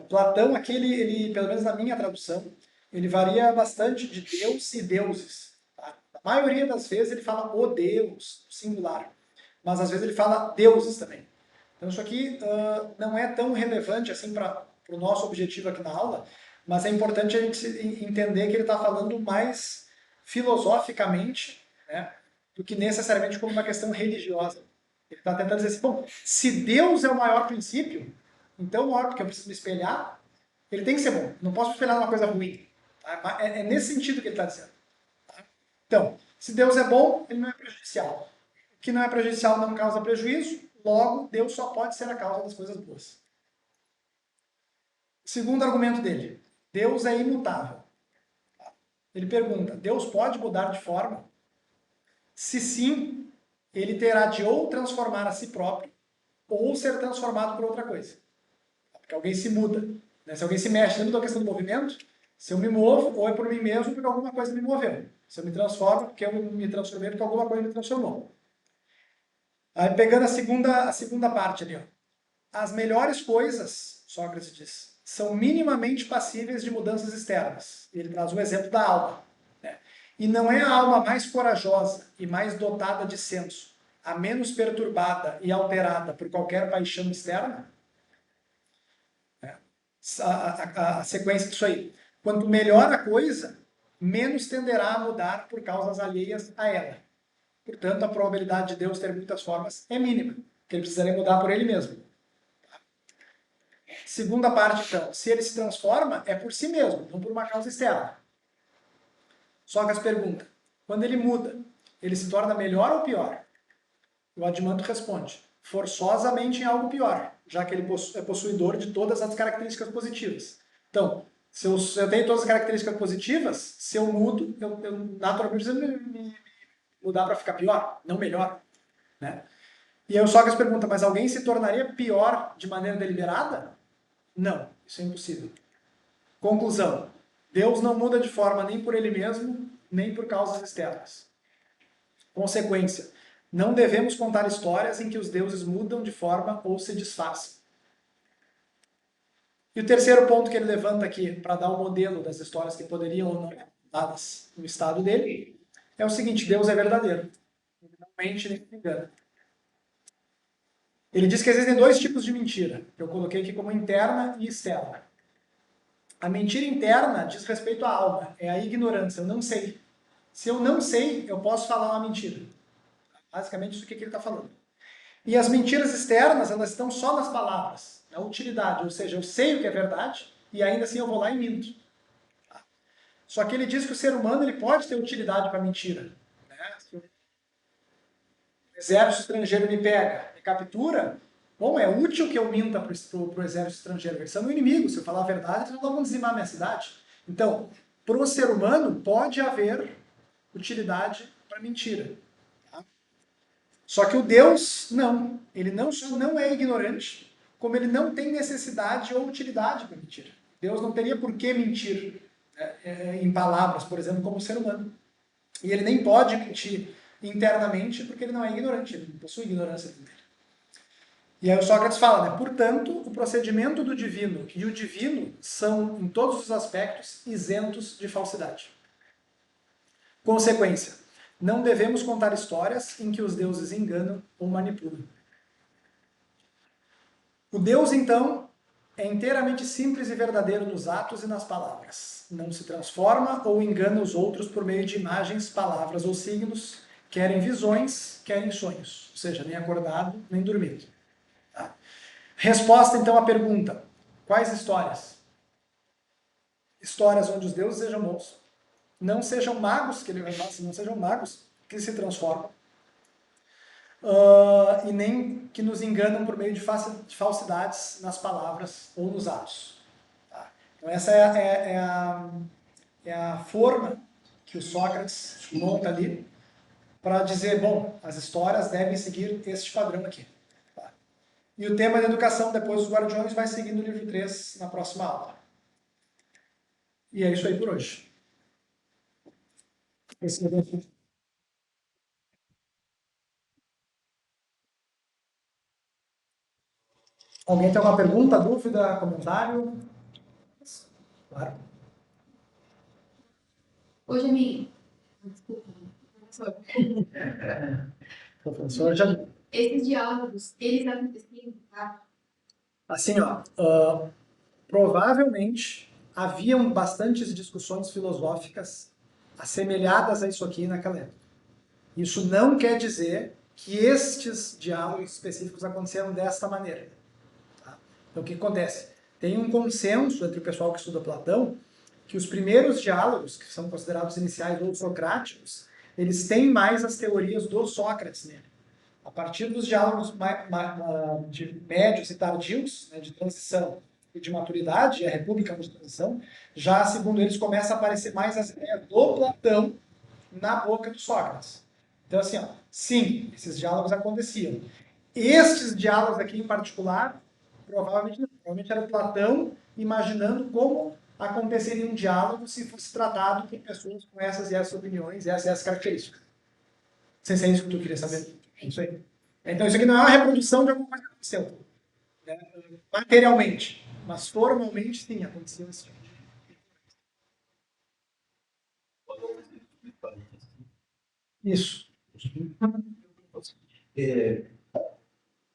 Platão, aqui, ele, pelo menos na minha tradução, ele varia bastante de Deus e deuses. Tá? A maioria das vezes ele fala o Deus, singular. Mas às vezes ele fala deuses também. Então isso aqui não é tão relevante assim para o nosso objetivo aqui na aula, mas é importante a gente entender que ele está falando mais filosoficamente, né, do que necessariamente como uma questão religiosa. Ele está tentando dizer assim, bom, se Deus é o maior princípio, então o maior porque eu preciso me espelhar, ele tem que ser bom. Não posso me espelhar numa coisa ruim. Tá? É nesse sentido que ele está dizendo. Tá? Então, se Deus é bom, ele não é prejudicial. O que não é prejudicial não causa prejuízo, logo, Deus só pode ser a causa das coisas boas. Segundo argumento dele, Deus é imutável. Ele pergunta, Deus pode mudar de forma? Se sim, ele terá de ou transformar a si próprio, ou ser transformado por outra coisa. Porque alguém se muda. Né? Se alguém se mexe, lembra da questão do movimento? Se eu me movo, ou é por mim mesmo, porque alguma coisa me moveu. Se eu me transformo, porque eu me transformei, porque alguma coisa me transformou. Aí pegando a segunda parte ali, ó. As melhores coisas, Sócrates diz, são minimamente passíveis de mudanças externas. Ele traz o exemplo da alma. Né? E não é a alma mais corajosa e mais dotada de senso, a menos perturbada e alterada por qualquer paixão externa? A sequência disso aí. Quanto melhor a coisa, menos tenderá a mudar por causas alheias a ela. Portanto, a probabilidade de Deus ter muitas formas é mínima, que ele precisaria mudar por ele mesmo. Segunda parte, então, se ele se transforma, é por si mesmo, não por uma causa externa. Sócrates pergunta, quando ele muda, ele se torna melhor ou pior? O Adimanto responde, forçosamente em algo pior, já que ele é possuidor de todas as características positivas. Então, se eu tenho todas as características positivas, se eu mudo, eu naturalmente preciso me mudar para ficar pior, não melhor. Né? E aí o Sócrates pergunta, mas alguém se tornaria pior de maneira deliberada? Não, isso é impossível. Conclusão, Deus não muda de forma nem por ele mesmo, nem por causas externas. Consequência, não devemos contar histórias em que os deuses mudam de forma ou se desfazem. E o terceiro ponto que ele levanta aqui, para dar o modelo das histórias que poderiam ou não ser dadas no estado dele, é o seguinte, Deus é verdadeiro. Ele não mente nem se engana. Ele diz que existem dois tipos de mentira, que eu coloquei aqui como interna e externa. A mentira interna diz respeito à alma, é a ignorância, eu não sei. Se eu não sei, eu posso falar uma mentira. Basicamente isso que ele está falando. E as mentiras externas, elas estão só nas palavras, na utilidade, ou seja, eu sei o que é verdade e ainda assim eu vou lá e minto. Só que ele diz que o ser humano ele pode ter utilidade para mentira. Né? Se o exército estrangeiro me pega, me captura, bom, é útil que eu minta para o exército estrangeiro. Eles são inimigo, se eu falar a verdade, eles não vão dizimar a minha cidade. Então, para o ser humano, pode haver utilidade para mentira. Tá? Só que o Deus, não. Ele não só não é ignorante, como ele não tem necessidade ou utilidade para mentira. Deus não teria por que mentir em palavras, por exemplo, como o ser humano. E ele nem pode mentir internamente porque ele não é ignorante, ele não possui ignorância dele. E aí o Sócrates fala, né? Portanto, o procedimento do divino e o divino são, em todos os aspectos, isentos de falsidade. Consequência, não devemos contar histórias em que os deuses enganam ou manipulam. O Deus, então, É inteiramente simples e verdadeiro nos atos e nas palavras. Não se transforma ou engana os outros por meio de imagens, palavras ou signos, quer em visões, quer em sonhos. Ou seja, nem acordado, nem dormido. Tá? Resposta, então, à pergunta. Quais histórias? Histórias onde os deuses sejam bons. Não sejam magos, que ele vai falar assim, não sejam magos que se transformam. E nem que nos enganam por meio de falsidades nas palavras ou nos atos. Tá? Então essa é a forma que o Sócrates monta ali para dizer, bom, as histórias devem seguir este padrão aqui. Tá? E o tema da educação, depois dos Guardiões, vai seguir no livro 3 na próxima aula. E é isso aí por hoje. Esse é Alguém tem alguma pergunta, dúvida, comentário? Claro. Ô, Jamin, desculpa, professor. Professor, já... Esses diálogos, eles aconteciam, tá? Assim, ó, provavelmente haviam bastantes discussões filosóficas assemelhadas a isso aqui naquela época. Isso não quer dizer que estes diálogos específicos aconteceram desta maneira. Tá? Então, o que acontece? Tem um consenso entre o pessoal que estuda Platão que os primeiros diálogos, que são considerados iniciais ou socráticos, eles têm mais as teorias do Sócrates nele. A partir dos diálogos de médios e tardios, né, de transição e de maturidade, a República de Transição, já, segundo eles, começa a aparecer mais as ideias do Platão na boca do Sócrates. Então, assim, ó, sim, esses diálogos aconteciam. Estes diálogos aqui em particular, provavelmente não. Provavelmente era o Platão imaginando como aconteceria um diálogo se fosse tratado por pessoas com essas e essas opiniões, essas e essas características. Não sei se é isso que tu queria saber. É isso aí. Então, isso aqui não é uma reprodução de alguma coisa que aconteceu, né, materialmente, mas formalmente, sim, aconteceu esse tipo de... Isso.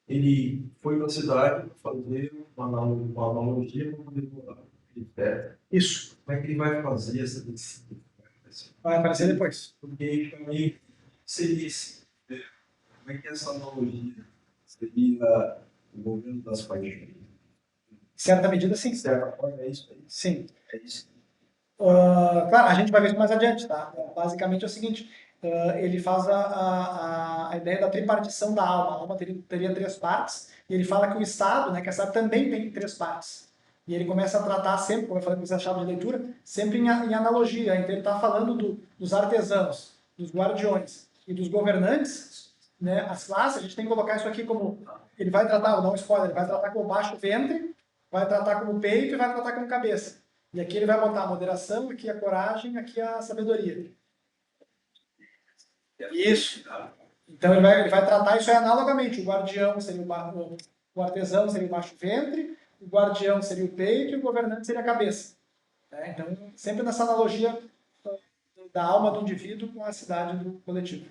Ele foi para a cidade fazer uma analogia com o pé. Isso. Como é que ele vai fazer essa decisão? Vai aparecer depois. Porque também seria esse. Como é que essa analogia seria o governo das paixões? Em certa medida, sim. De certa forma, é isso aí. Sim. É isso. Claro, a gente vai ver isso mais adiante, tá? Basicamente é o seguinte, ele faz a ideia da tripartição da alma. A alma teria 3 partes, e ele fala que o Estado, né, que a cidade também tem 3 partes. E ele começa a tratar sempre, como eu falei com você, a chave de leitura, sempre em analogia. Então ele está falando dos artesãos, dos guardiões e dos governantes, né, as classes. A gente tem que colocar isso aqui como... Ele vai tratar, vou dar um spoiler, ele vai tratar como baixo ventre, vai tratar como peito e vai tratar como cabeça. E aqui ele vai botar a moderação, aqui a coragem, aqui a sabedoria. Isso. Então ele vai tratar isso aí analogamente. O guardião seria o artesão seria o baixo ventre, o guardião seria o peito e o governante seria a cabeça. Então, sempre nessa analogia da alma do indivíduo com a cidade do coletivo.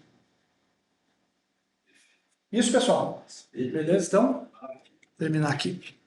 Isso, pessoal. Beleza? Então, terminar aqui.